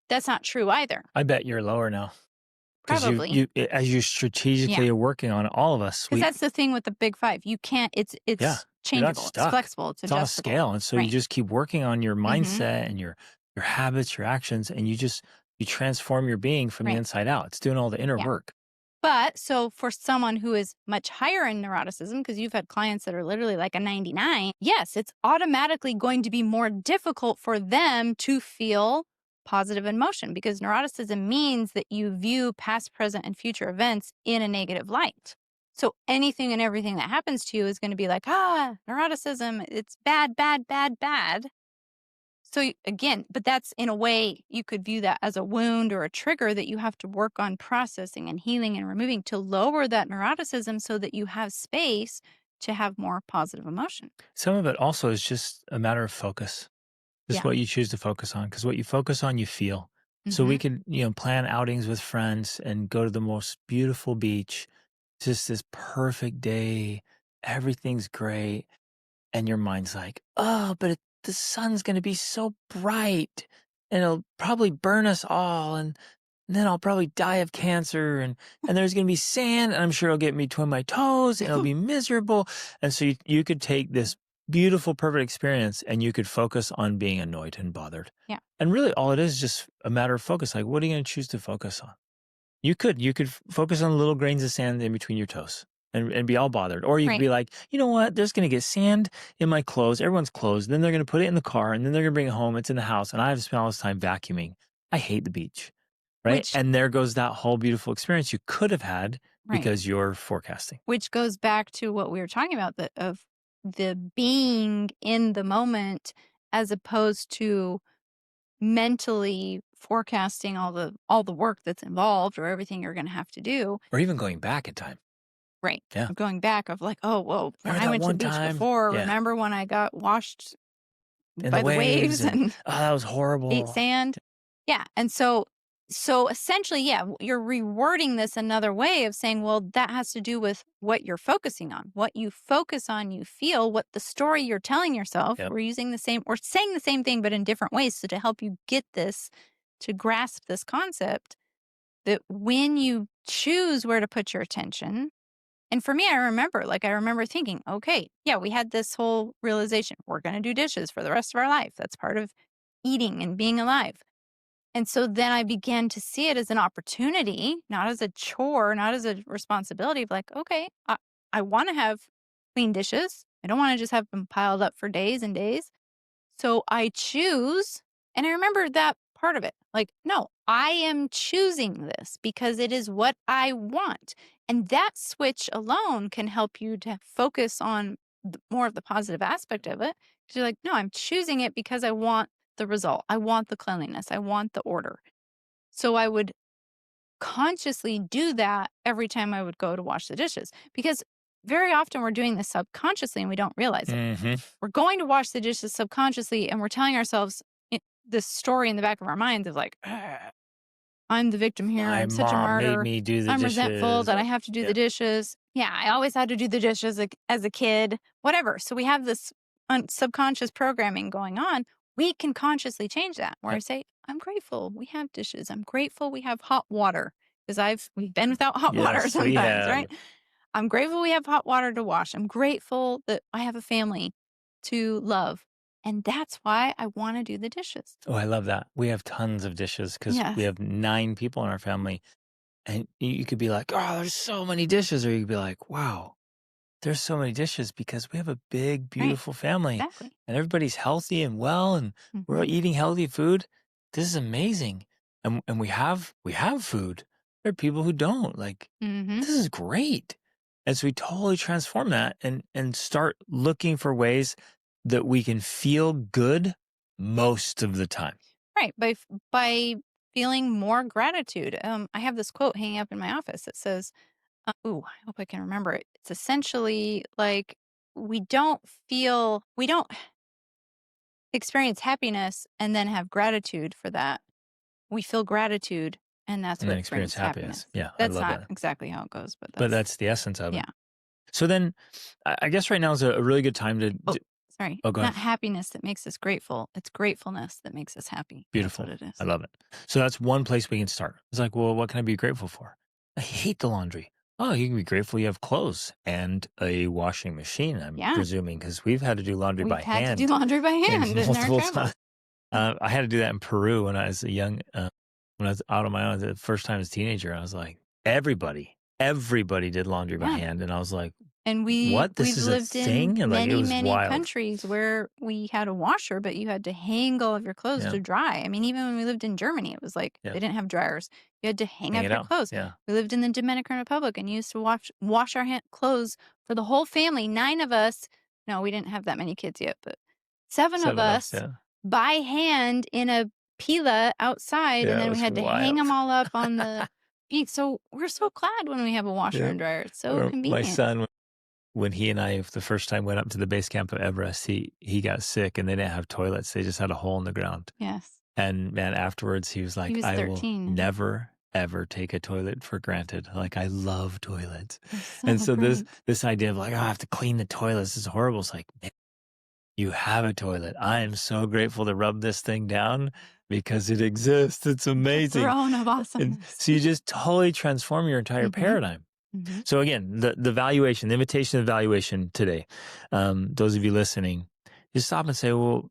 That's not true either. I bet you're lower now because Probably. as you Yeah. strategically are working on it, all of us, Because that's the thing with the Big Five. You can't, it's yeah, you're not changeable, it's stuck. flexible, it's It's on a adjustable. scale. And so you Right. just keep working on your Hmm. mindset and your habits, your actions, and you transform your being from the Right. inside out. It's doing all the inner Yeah. work. But so for someone who is much higher in neuroticism, because you've had clients that are literally like a 99, yes, it's automatically going to be more difficult for them to feel positive emotion because neuroticism means that you view past, present, and future events in a negative light. So anything and everything that happens to you is going to be like, neuroticism, it's bad, bad, bad, bad. So again, but that's in a way you could view that as a wound or a trigger that you have to work on processing and healing and removing to lower that neuroticism so that you have space to have more positive emotion. Some of it also is just a matter of focus. Just Yeah. what you choose to focus on, because what you focus on, you feel. So we Hmm. could, plan outings with friends and go to the most beautiful beach, just this perfect day. Everything's great. And your mind's like, oh, but the sun's going to be so bright and it'll probably burn us all. And then I'll probably die of cancer. And there's going to be sand. And I'm sure it'll get me between my toes and it'll be miserable. And so you could take this beautiful, perfect experience and you could focus on being annoyed and bothered. Yeah. And really all it is just a matter of focus. Like, what are you going to choose to focus on? You could focus on little grains of sand in between your toes and be all bothered. Or you could Right. be like, you know what? There's going to get sand in my clothes, everyone's clothes. Then they're going to put it in the car and then they're going to bring it home. It's in the house and I have to spend all this time vacuuming. I hate the beach. Right. Which, And there goes that whole beautiful experience you could have had right. because you're forecasting. Which goes back to what we were talking about, of the being in the moment as opposed to mentally forecasting all the work that's involved or everything you're going to have to do. Or even going back in time. Right. Yeah. Going back of like, oh, well, when Remember I that went to the one beach time? before, Yeah. remember when I got washed And by the waves and oh, that was horrible. ate sand? Yeah. And so essentially, yeah, you're rewording this another way of saying, well, that has to do with what you're focusing on. What you focus on, you feel, what the story you're telling yourself. Yep. We're using we're saying the same thing, but in different ways. So to help you get this, to grasp this concept, that when you choose where to put your attention, and for me, I remember thinking, okay, yeah, we had this whole realization. We're going to do dishes for the rest of our life. That's part of eating and being alive. And so then I began to see it as an opportunity, not as a chore, not as a responsibility of like, okay, I want to have clean dishes. I don't want to just have them piled up for days and days. So I choose, and I remember that part of it. Like, no, I am choosing this because it is what I want. And that switch alone can help you to focus on more of the positive aspect of it. Because you're like, no, I'm choosing it because I want the result. I want the cleanliness. I want the order. So I would consciously do that every time I would go to wash the dishes, because very often we're doing this subconsciously and we don't realize it. Mm-hmm. We're going to wash the dishes subconsciously and we're telling ourselves this story in the back of our minds of like, I'm the victim here. My I'm such a mom martyr. made me do the I'm dishes. resentful that I have to do the dishes. Yeah, I always had to do the dishes as a kid, whatever. So we have this subconscious programming going on. We can consciously change that where I say, I'm grateful we have dishes. I'm grateful we have hot water because we've been without hot water Yes, we sometimes, have. right? I'm grateful we have hot water to wash. I'm grateful that I have a family to love. And that's why I want to do the dishes. Oh, I love that. We have tons of dishes because Yes. we have 9 people in our family. And you could be like, oh, there's so many dishes. Or you could be like, wow, there's so many dishes because we have a big, beautiful family. Exactly. And everybody's healthy and well, and we're Mhm. eating healthy food. This is amazing. And we have food. There are people who don't. Like, Mhm. this is great. And so we totally transform that and start looking for ways that we can feel good most of the time. Right. By feeling more gratitude. I have this quote hanging up in my office that says, I hope I can remember it. It's essentially like we don't experience happiness and then have gratitude for that. We feel gratitude and that's And what then experience brings happiness. Yeah, That's I love not that. exactly how it goes, but But that's the essence of it. yeah. So then I guess right now is a really good time to... Sorry. Oh, go Not ahead. happiness that makes us grateful. It's gratefulness that makes us happy. Beautiful. That's what it is. I love it. So that's one place we can start. It's like, well, what can I be grateful for? I hate the laundry. Oh, you can be grateful you have clothes and a washing machine, I'm presuming, because we've had to do laundry by hand. We've had to do laundry by hand in our multiple travels. times. I had to do that in Peru when I was when I was out on my own, the first time as a teenager. I was like, everybody did laundry by hand. And I was like, And what? This we've is a lived thing? in And like, it was many wild. countries where we had a washer, but you had to hang all of your clothes to dry. I mean, even when we lived in Germany, it was like they didn't have dryers. You had to hang up your clothes. Yeah. We lived in the Dominican Republic and used to wash our clothes for the whole family. 9 of us. No, we didn't have that many kids yet, but 7 of us by hand in a pila outside, Yeah, and it then we was had to hang them wild. all up on the feet. So we're so glad when we have a washer and dryer. It's so Or convenient. my son, when he and I, the first time went up to the base camp of Everest, he got sick and they didn't have toilets. They just had a hole in the ground. Yes. And man, afterwards he was like, was I 13. will never, ever take a toilet for granted. Like, I love toilets. It's And so great. this idea of like, oh, I have to clean the toilets is horrible. It's like, man, you have a toilet. I am so grateful to rub this thing down because it exists. It's The amazing. throne of And awesomeness. so you just totally transform your entire Mm-hmm. paradigm. Mm-hmm. So again, the valuation, the invitation of valuation today, those of you listening, just stop and say, well,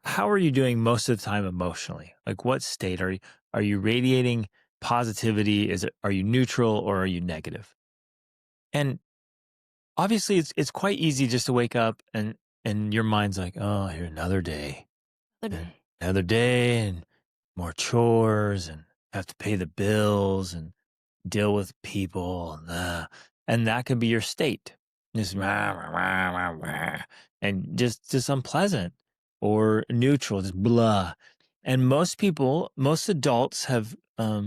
how are you doing most of the time emotionally? Like what state are you radiating positivity? Are you neutral or are you negative? And obviously it's quite easy just to wake up and your mind's like, oh, here another day. The And day. another day and more chores and have to pay the bills and deal with people and that could be your state. Just rah, rah, rah, rah, rah, and just unpleasant or neutral, just blah. And most adults have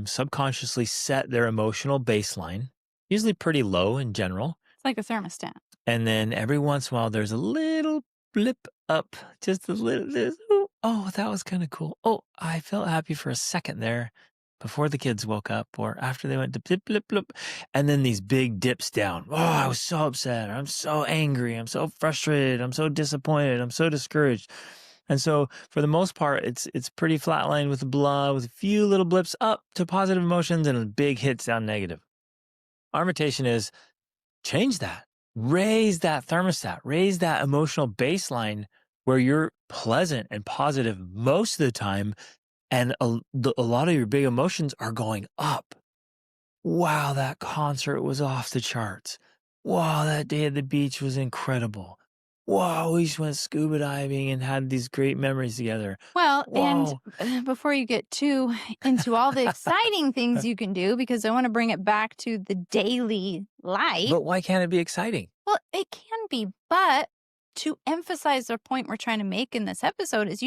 subconsciously set their emotional baseline, usually pretty low in general. It's like a thermostat. And then every once in a while, there's a little blip up, just a little. Oh, that was kind of cool. Oh, I felt happy for a second there before the kids woke up or after they went to blip, blip, blip. And then these big dips down. Oh, I was so upset. I'm so angry. I'm so frustrated. I'm so disappointed. I'm so discouraged. And so for the most part, it's pretty flatlined with blah, with a few little blips up to positive emotions and big hits down negative. Our invitation is change that. Raise that thermostat, raise that emotional baseline where you're pleasant and positive most of the time. And a lot of your big emotions are going up. Wow, that concert was off the charts. Wow, that day at the beach was incredible. Wow, we just went scuba diving and had these great memories together. Well, and Wow. before you get too into all the exciting things you can do, because I want to bring it back to the daily life. But why can't it be exciting? Well, it can be, but to emphasize the point we're trying to make in this episode is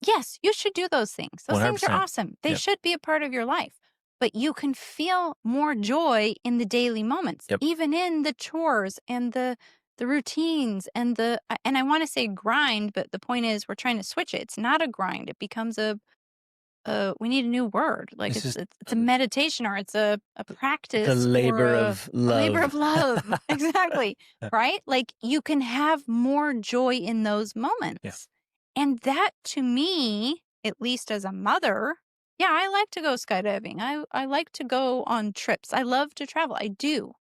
yes, you should do those things. Those things are 100%. awesome. They Yep. should be a part of your life. But you can feel more joy in the daily moments, Yep. even in the chores and the routines and and I want to say grind, but the point is we're trying to switch it. It's not a grind. It becomes we need a new word. Like It's just it's a meditation or it's a practice the labor or of a labor of love. love. Exactly. Right? Like you can have more joy in those moments. And that to me, at least as a mother, yeah, I like to go skydiving. I like to go on trips. I love to travel. I do.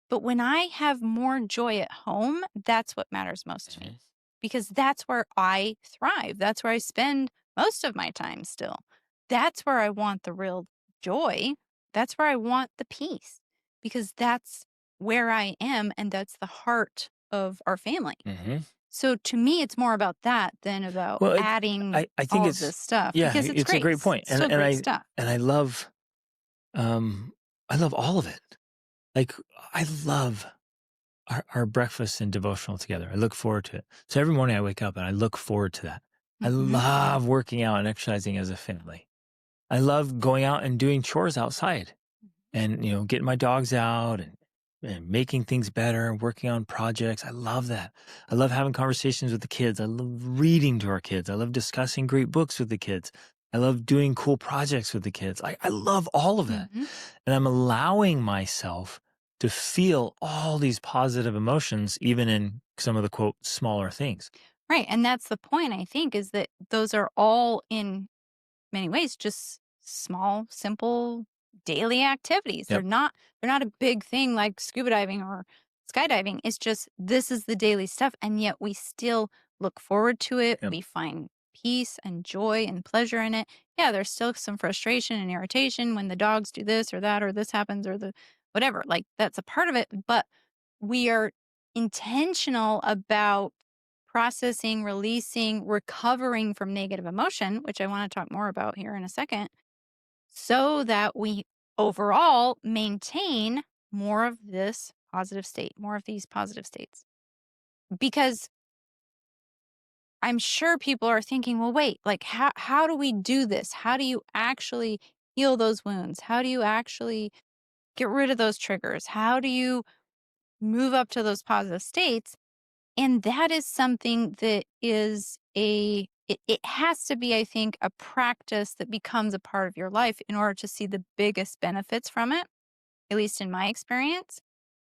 But when I have more joy at home, that's what matters most to me because that's where I thrive. That's where I spend most of my time still. That's where I want the real joy. That's where I want the peace because that's where I am and that's the heart of our family. Mm-hmm. So to me, it's more about that than about adding I think all it's of this stuff yeah, because it's great. a great point. It's still great stuff. And I love all of it. Like I love our breakfast and devotional together. I look forward to it. So every morning I wake up and I look forward to that. I love working out and exercising as a family. I love going out and doing chores outside and, getting my dogs out and making things better and working on projects. I love that. I love having conversations with the kids. I love reading to our kids. I love discussing great books with the kids. I love doing cool projects with the kids. I love all of that. And I'm allowing myself to feel all these positive emotions, even in some of the quote smaller things. Right. And that's the point, I think, is that those are all in many ways just small, simple daily activities. Yep. They're not a big thing like scuba diving or skydiving. It's just this is the daily stuff. And yet we still look forward to it. Yep. We find peace and joy and pleasure in it. Yeah, there's still some frustration and irritation when the dogs do this or that or this happens or the whatever. Like that's a part of it. But we are intentional about processing, releasing, recovering from negative emotion, which I want to talk more about here in a second, so that we overall maintain more of this positive state, more of these positive states. Because I'm sure people are thinking, well, wait, like how do we do this? How do you actually heal those wounds? How do you actually get rid of those triggers? How do you move up to those positive states? And that is something that is it has to be, I think, a practice that becomes a part of your life in order to see the biggest benefits from it, at least in my experience.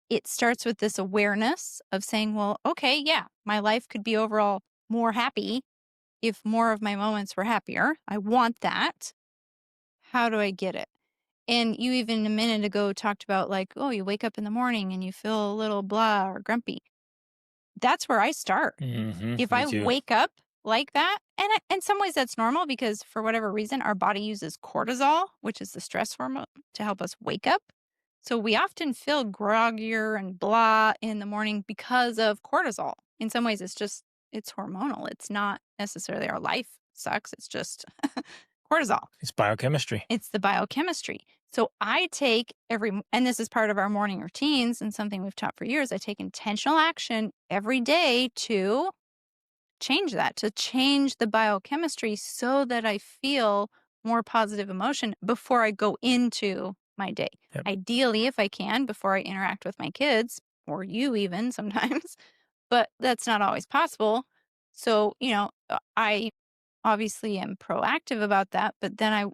it starts with this awareness of saying, well, okay, yeah, my life could be overall more happy if more of my moments were happier. I want that. How do I get it? And you even a minute ago talked about like, oh, you wake up in the morning and you feel a little blah or grumpy. That's where I start. If Me I too. wake up like that, and in some ways that's normal because for whatever reason, our body uses cortisol, which is the stress hormone, to help us wake up. So we often feel groggier and blah in the morning because of cortisol. In some ways, it's hormonal. It's not necessarily our life sucks. It's just cortisol. It's biochemistry. It's the biochemistry. So I take and this is part of our morning routines and something we've taught for years. I take intentional action every day to change that, to change the biochemistry so that I feel more positive emotion before I go into my day. Yep. Ideally, if I can, before I interact with my kids or you even sometimes, but that's not always possible. So, I obviously am proactive about that, but then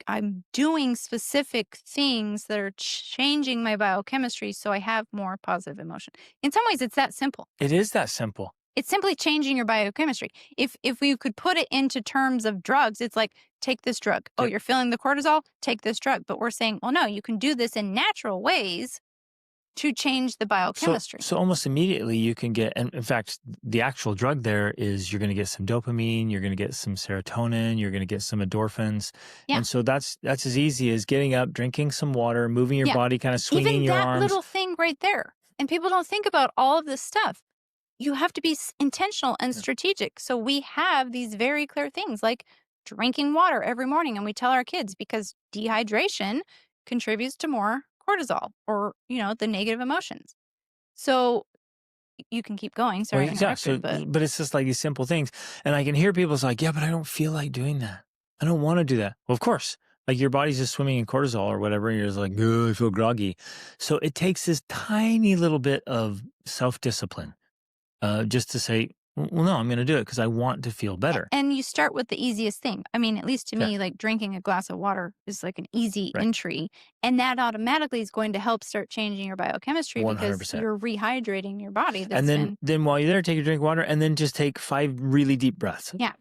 I'm doing specific things that are changing my biochemistry so I have more positive emotion. In some ways, it's that simple. It is that simple. It's simply changing your biochemistry. If we could put it into terms of drugs, it's like, take this drug. Oh, Yep. you're feeling the cortisol? Take this drug. But we're saying, well, no, you can do this in natural ways to change the biochemistry. So almost immediately you can get, and in fact, the actual drug there is you're going to get some dopamine, you're going to get some serotonin, you're going to get some endorphins. Yeah. And so that's as easy as getting up, drinking some water, moving your body, kind of swinging Even your that arms. little thing right there. And people don't think about all of this stuff. You have to be intentional and strategic. So we have these very clear things like drinking water every morning. And we tell our kids because dehydration contributes to more cortisol or, the negative emotions. So you can keep going. Sorry, Well, yeah, but it's just like these simple things. And I can hear people's like, yeah, but I don't feel like doing that. I don't want to do that. Well, of course, like your body's just swimming in cortisol or whatever. And you're just like, oh, I feel groggy. So it takes this tiny little bit of self-discipline just to say, well, no, I'm going to do it because I want to feel better. And you start with the easiest thing. I mean, at least to me, like drinking a glass of water is like an easy entry. And that automatically is going to help start changing your biochemistry 100%. because you're rehydrating your body. And then while you're there, take a drink of water and then just take 5 really deep breaths. Yeah.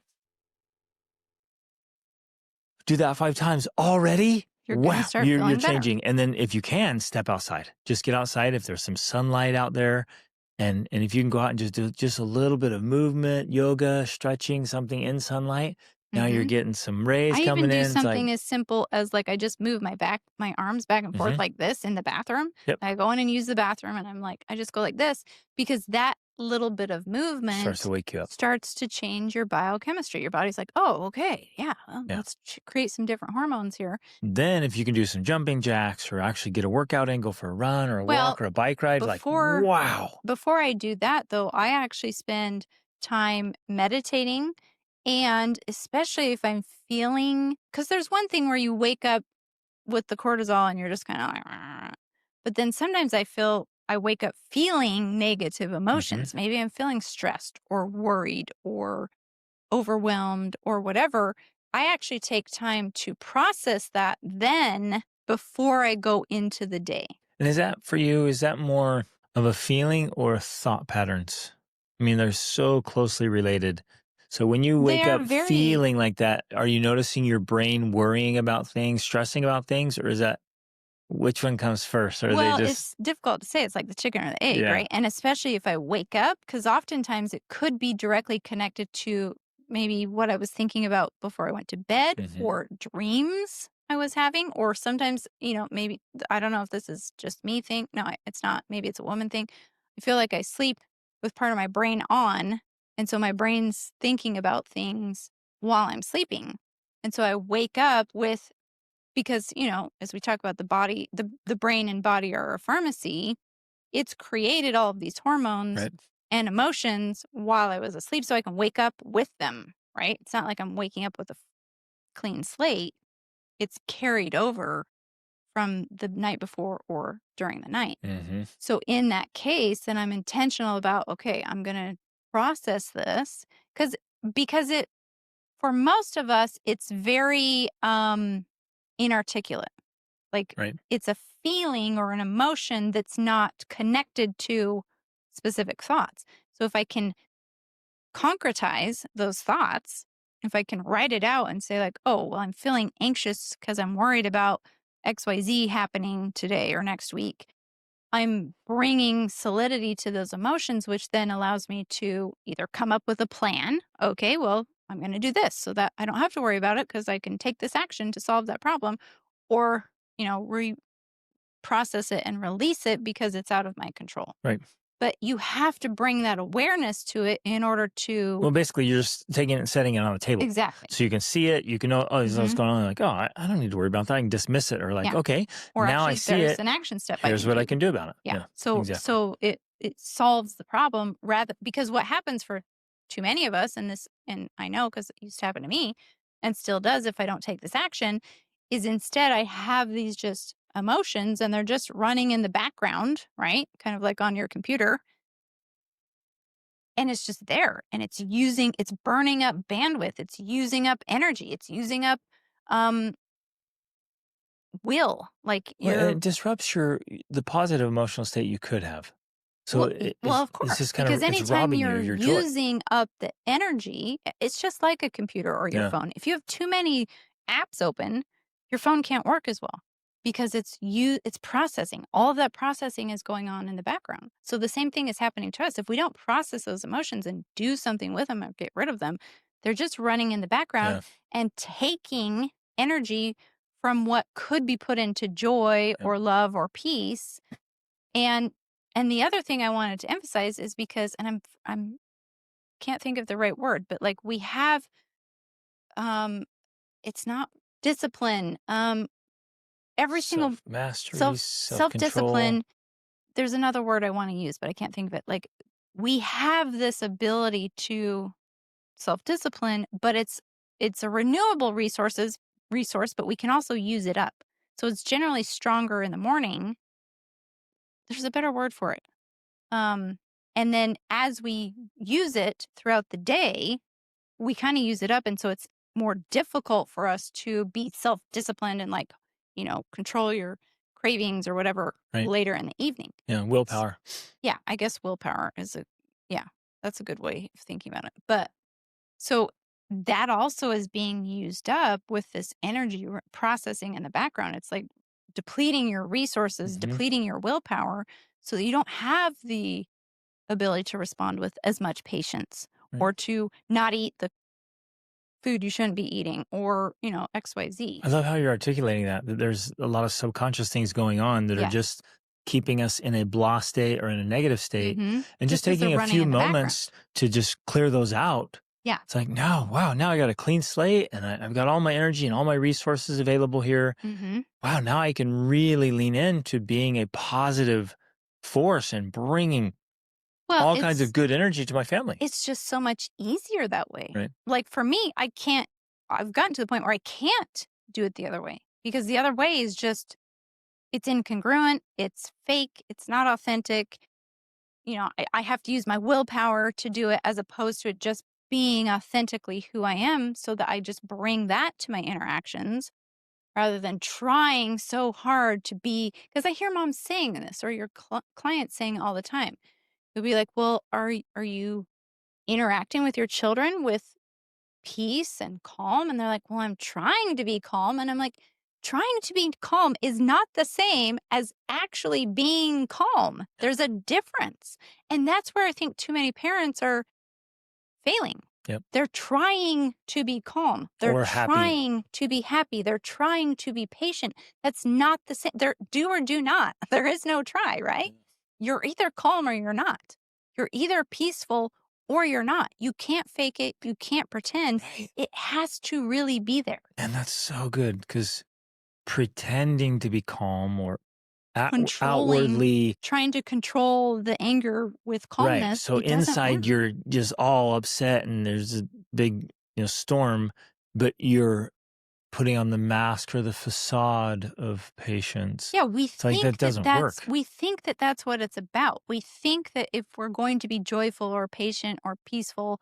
Do that 5 times already. You're going to start feeling you're better. changing. And then if you can, step outside. Just get outside if there's some sunlight out there. And if you can go out and just do just a little bit of movement, yoga, stretching, something in sunlight, now you're getting some rays coming in. I even do something as simple as like I just move my arms back and forth like this in the bathroom. Yep. I go in and use the bathroom and I'm like, I just go like this because that little bit of movement starts to wake you up. Starts to change your biochemistry. Your body's like, oh, okay, yeah, let's create some different hormones here. Then if you can do some jumping jacks or actually get a workout in, go for a run or a walk or a bike ride, wow. Before I do that, though, I actually spend time meditating. And especially if I'm feeling, because there's one thing where you wake up with the cortisol and you're just kind of like, "Argh." But then sometimes I wake up feeling negative emotions. Maybe I'm feeling stressed or worried or overwhelmed or whatever. I actually take time to process that then before I go into the day. And is that for you, is that more of a feeling or thought patterns? I mean, they're so closely related. So when you wake up feeling like that, are you noticing your brain worrying about things, stressing about things, or is that which one comes first? Or it's difficult to say. It's like the chicken or the egg, right? And especially if I wake up, because oftentimes it could be directly connected to maybe what I was thinking about before I went to bed or dreams I was having, or sometimes, maybe, I don't know if this is just me thing. No, it's not. Maybe it's a woman thing. I feel like I sleep with part of my brain on. And so my brain's thinking about things while I'm sleeping. And so I wake up because, as we talk about the body, the brain and body are a pharmacy, it's created all of these hormones and emotions while I was asleep so I can wake up with them, right? It's not like I'm waking up with a clean slate. It's carried over from the night before or during the night. So in that case, then I'm intentional about, okay, I'm going to process this because it, for most of us, it's very inarticulate. Like Right. it's a feeling or an emotion that's not connected to specific thoughts. So if I can concretize those thoughts, if I can write it out and say, like, oh, well, I'm feeling anxious because I'm worried about XYZ happening today or next week, I'm bringing solidity to those emotions, which then allows me to either come up with a plan. Okay, well, I'm going to do this so that I don't have to worry about it because I can take this action to solve that problem, or, process it and release it because it's out of my control. Right. But you have to bring that awareness to it in order to. Well, basically, you're just taking it and setting it on the table. Exactly. So you can see it. You can know, oh, this is what's Hmm. going on. Like, oh, I don't need to worry about that. I can dismiss it. Or like, Yeah. okay, Or now I actually, see there's it. an action step I Here's can what I do. can do about it. Yeah. Yeah, So exactly. so it solves the problem rather, because what happens for too many of us, and I know because it used to happen to me and still does if I don't take this action, is instead I have these just emotions and they're just running in the background, right? Kind of like on your computer. And it's just there and it's burning up bandwidth, it's using up energy, it's using up um will. Like Well, you're. it disrupts the positive emotional state you could have. So Well, of it's course, just kind of because it's anytime robbing you you're of your joy. using up the energy, it's just like a computer or your Yeah. phone. If you have too many apps open, your phone can't work as well because it's processing. All of that processing is going on in the background. So the same thing is happening to us. If we don't process those emotions and do something with them or get rid of them, they're just running in the background Yeah. and taking energy from what could be put into joy Yeah. or love or peace. And the other thing I wanted to emphasize is because, and I'm can't think of the right word, but like we have, um it's not discipline, every single Self mastery, self control. discipline. There's another word I want to use, but I can't think of it. Like we have this ability to self discipline, but it's a renewable resource, but we can also use it up. So it's generally stronger in the morning. There's a better word for it. Um, and then as we use it throughout the day, we kind of use it up. And so it's more difficult for us to be self disciplined and like, control your cravings or whatever Right. later in the evening. Yeah. Willpower. Yeah. I guess willpower yeah, that's a good way of thinking about it. But so that also is being used up with this energy processing in the background. It's like depleting your resources, Hmm. depleting your willpower so that you don't have the ability to respond with as much patience Right. or to not eat the food you shouldn't be eating or, XYZ. I love how you're articulating that there's a lot of subconscious things going on that are Yeah. just keeping us in a blah state or in a negative state. Mm-hmm. And just Just as they're taking a running few in the background. moments to just clear those out. Yeah. It's like, no, wow, now I got a clean slate and I've got all my energy and all my resources available here. Mm-hmm. Wow, now I can really lean into being a positive force and bringing Well, all kinds of good energy to my family. it's just so much easier that way. Right. Like for me, I've gotten to the point where I can't do it the other way because the other way is just, it's incongruent, it's fake, it's not authentic. I have to use my willpower to do it as opposed to it just being authentically who I am so that I just bring that to my interactions rather than trying so hard to be. Because I hear moms saying this or your clients saying it all the time. They'll be like, well, are you interacting with your children with peace and calm? And they're like, well, I'm trying to be calm. And I'm like, trying to be calm is not the same as actually being calm. There's a difference. And that's where I think too many parents are failing. Yep. They're trying to be calm. They're Or happy. trying to be happy. They're trying to be patient. That's not the same. They're do or do not. There is no try, right? You're either calm or you're not. You're either peaceful or you're not. You can't fake it. You can't pretend. Right. It has to really be there. And that's so good because pretending to be calm or outwardly Trying to control the anger with calmness. right. So it doesn't inside work. you're just all upset and there's a big storm, but you're putting on the mask or the facade of patience. Yeah, we It's like think that doesn't work. we think that that's what it's about. We think that if we're going to be joyful or patient or peaceful,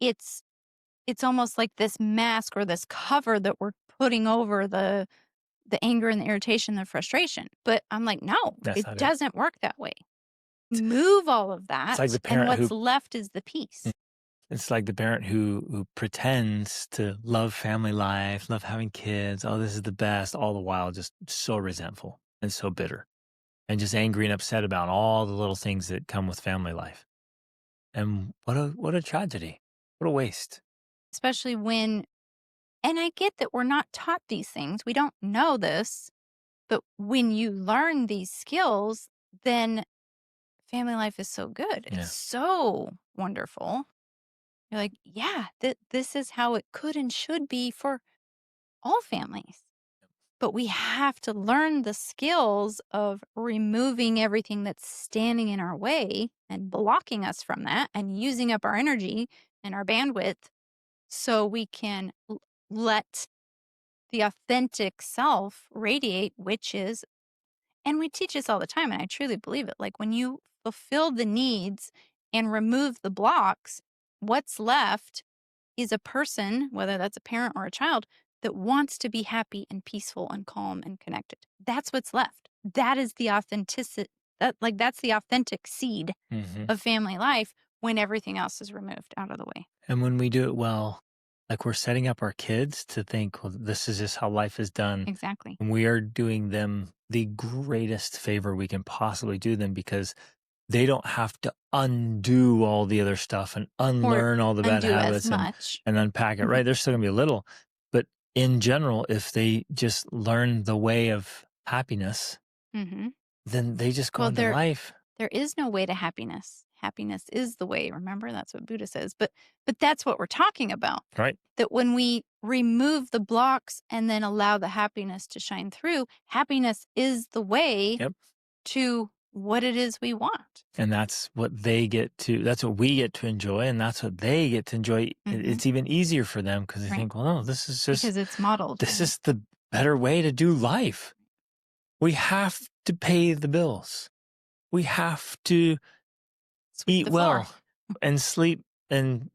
it's almost like this mask or this cover that we're putting over the anger and the irritation, the frustration. But I'm like, no, That's it not it. doesn't work that way. Move all of It's that, like the and parent what's who left is the peace. it's like the parent who pretends to love family life, love having kids. Oh, this is the best. All the while, just so resentful and so bitter, and just angry and upset about all the little things that come with family life. And what a tragedy! What a waste! Especially when, and I get that we're not taught these things. We don't know this, but when you learn these skills, then family life is so good. Yeah. It's so wonderful. You're like, yeah, this is how it could and should be for all families. But we have to learn the skills of removing everything that's standing in our way and blocking us from that and using up our energy and our bandwidth so we can let the authentic self radiate, which is, and we teach this all the time, and I truly believe it. Like when you fulfill the needs and remove the blocks, what's left is a person, whether that's a parent or a child, that wants to be happy and peaceful and calm and connected. That's what's left. That is the authenticity. That's the authentic seed of family life when everything else is removed out of the way. And when we do it well, like we're setting up our kids to think, well, this is just how life is done. Exactly. And we are doing them the greatest favor we can possibly do them because they don't have to undo all the other stuff and unlearn all the bad Undo as habits much. and unpack it, right? There's still going to be a little. But in general, if they just learn the way of happiness, Mm-hmm. then they just go Well, into life. There is no way to happiness. Happiness is the way. Remember, that's what Buddha says. But that's what we're talking about. Right. That when we remove the blocks and then allow the happiness to shine through, happiness is the way Yep. to what it is we want. And that's what that's what we get to enjoy. And that's what they get to enjoy. It's even easier for them because they think, well, no, this is just, because it's modeled. this is the better way to do life. We have to pay the bills. We have to eat well and sleep and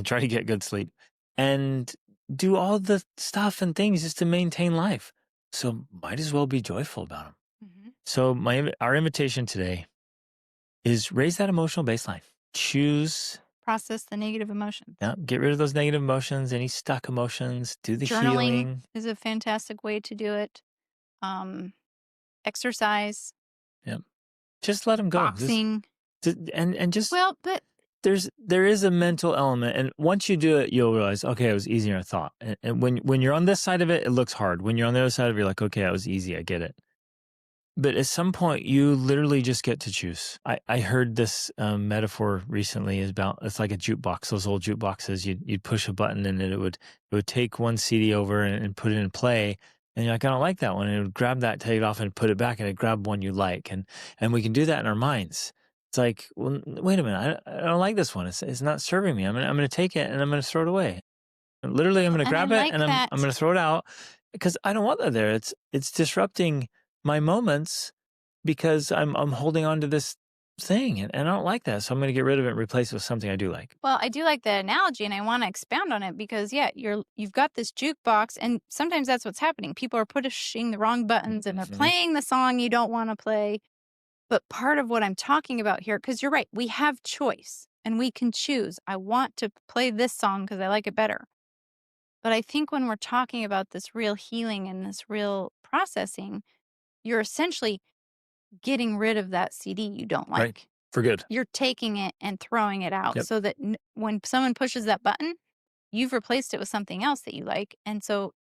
try to get good sleep and do all the stuff and things just to maintain life. So might as well be joyful about them. So our invitation today is raise that emotional baseline. Process the negative emotions. Yeah, get rid of those negative emotions, any stuck emotions, do the Journaling healing. is a fantastic way to do it. Exercise. Yep. Just let them go. Boxing. But there is a mental element, and once you do it, you'll realize, okay, it was easier than I thought. And when you're on this side of it, it looks hard. When you're on the other side of it, you're like, okay, that was easy. I get it. But at some point, you literally just get to choose. I heard this metaphor recently it's like a jukebox. Those old jukeboxes, you'd push a button and it would take one CD over and put it in play. And you're like, I don't like that one. And it would grab that, take it off, and put it back, and it'd grab one you like. And we can do that in our minds. It's like, well, wait a minute, I don't like this one. It's not serving me. I'm gonna take it and I'm gonna throw it away. And literally, I'm gonna grab it and I'm gonna throw it out because I don't want that there. It's disrupting my moments because I'm holding on to this thing and I don't like that. So I'm going to get rid of it and replace it with something I do like. Well, I do like the analogy and I want to expound on it because you've got this jukebox and sometimes that's what's happening. People are pushing the wrong buttons and they're playing the song you don't want to play. But part of what I'm talking about here, because you're right, we have choice and we can choose. I want to play this song because I like it better. But I think when we're talking about this real healing and this real processing, you're essentially getting rid of that CD you don't like. Right. For good. You're taking it and throwing it out so that when someone pushes that button, you've replaced it with something else that you like. And so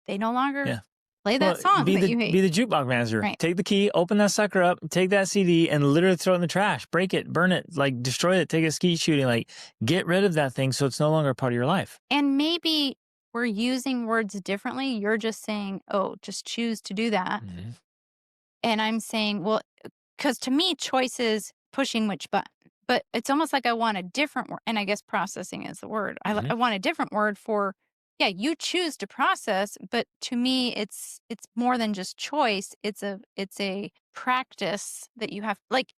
they no longer play that song that you hate. Be the jukebox manager. Right. Take the key, open that sucker up, take that CD and literally throw it in the trash, break it, burn it, like destroy it, take a skeet shooting, like get rid of that thing so it's no longer a part of your life. And maybe we're using words differently. You're just saying, oh, just choose to do that. Mm-hmm. And I'm saying, well, because to me, choice is pushing which button. But it's almost like I want a different word. And I guess processing is the word. I want a different word for, you choose to process. But to me, it's more than just choice. It's a practice that you have. Like,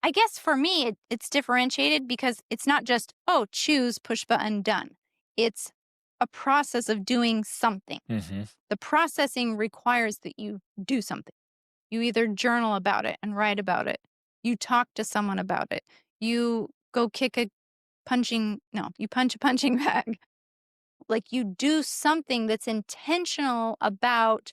I guess for me, it's differentiated because it's not just, oh, choose, push button, done. It's a process of doing something. Mm-hmm. The processing requires that you do something. You either journal about it and write about it. You talk to someone about it. You go you punch a punching bag. Like you do something that's intentional about,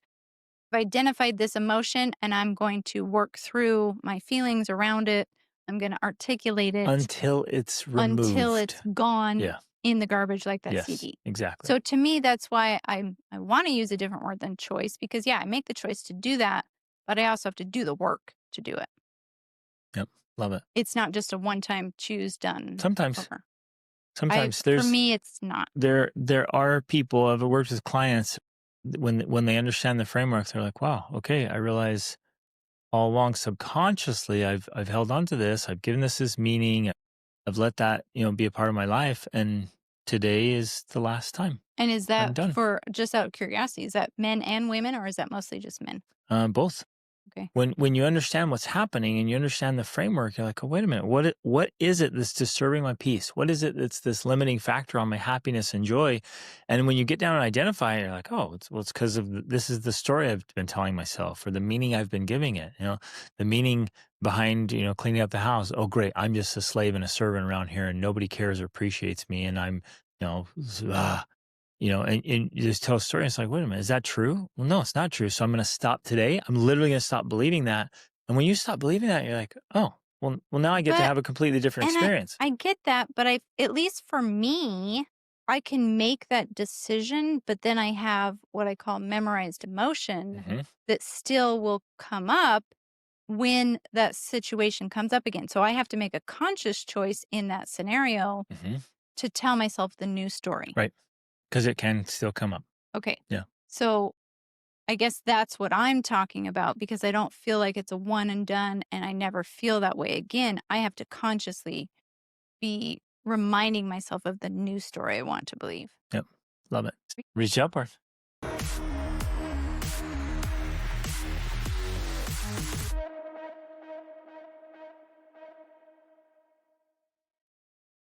I've identified this emotion and I'm going to work through my feelings around it. I'm going to articulate it Until it's until removed. it's gone Yeah. in the garbage like that Yes, CD. exactly. So to me, that's why I want to use a different word than choice, because I make the choice to do that, but I also have to do the work to do it. Yep. Love it. It's not just a one-time choose done. Sometimes Over. there's For me, it's not. there are people, I've worked with clients, when they understand the framework, they're like, wow, okay, I realize all along subconsciously I've held on to this, I've given this meaning, I've let that, be a part of my life, and today is the last time. And is I'm that, done. for just out of curiosity, is that men and women, or is that mostly just men? Both. Okay. When you understand what's happening and you understand the framework, you're like, oh, wait a minute, what is it that's disturbing my peace? What is it that's this limiting factor on my happiness and joy? And when you get down and identify it, you're like, oh, it's because of this is the story I've been telling myself, or the meaning I've been giving it. The meaning behind cleaning up the house. Oh, great, I'm just a slave and a servant around here, and nobody cares or appreciates me, and I'm and you just tell a story. And it's like, wait a minute, is that true? Well, no, it's not true. So I'm going to stop today. I'm literally going to stop believing that. And when you stop believing that, you're like, oh, well, now I get to have a completely different experience. I get that, but at least for me, I can make that decision, but then I have what I call memorized emotion Mm-hmm. that still will come up when that situation comes up again. So I have to make a conscious choice in that scenario Mm-hmm. to tell myself the new story. Right. Because it can still come up. Okay. Yeah. So I guess that's what I'm talking about, because I don't feel like it's a one and done and I never feel that way again. I have to consciously be reminding myself of the new story I want to believe. Yep. Love it. Reach upward.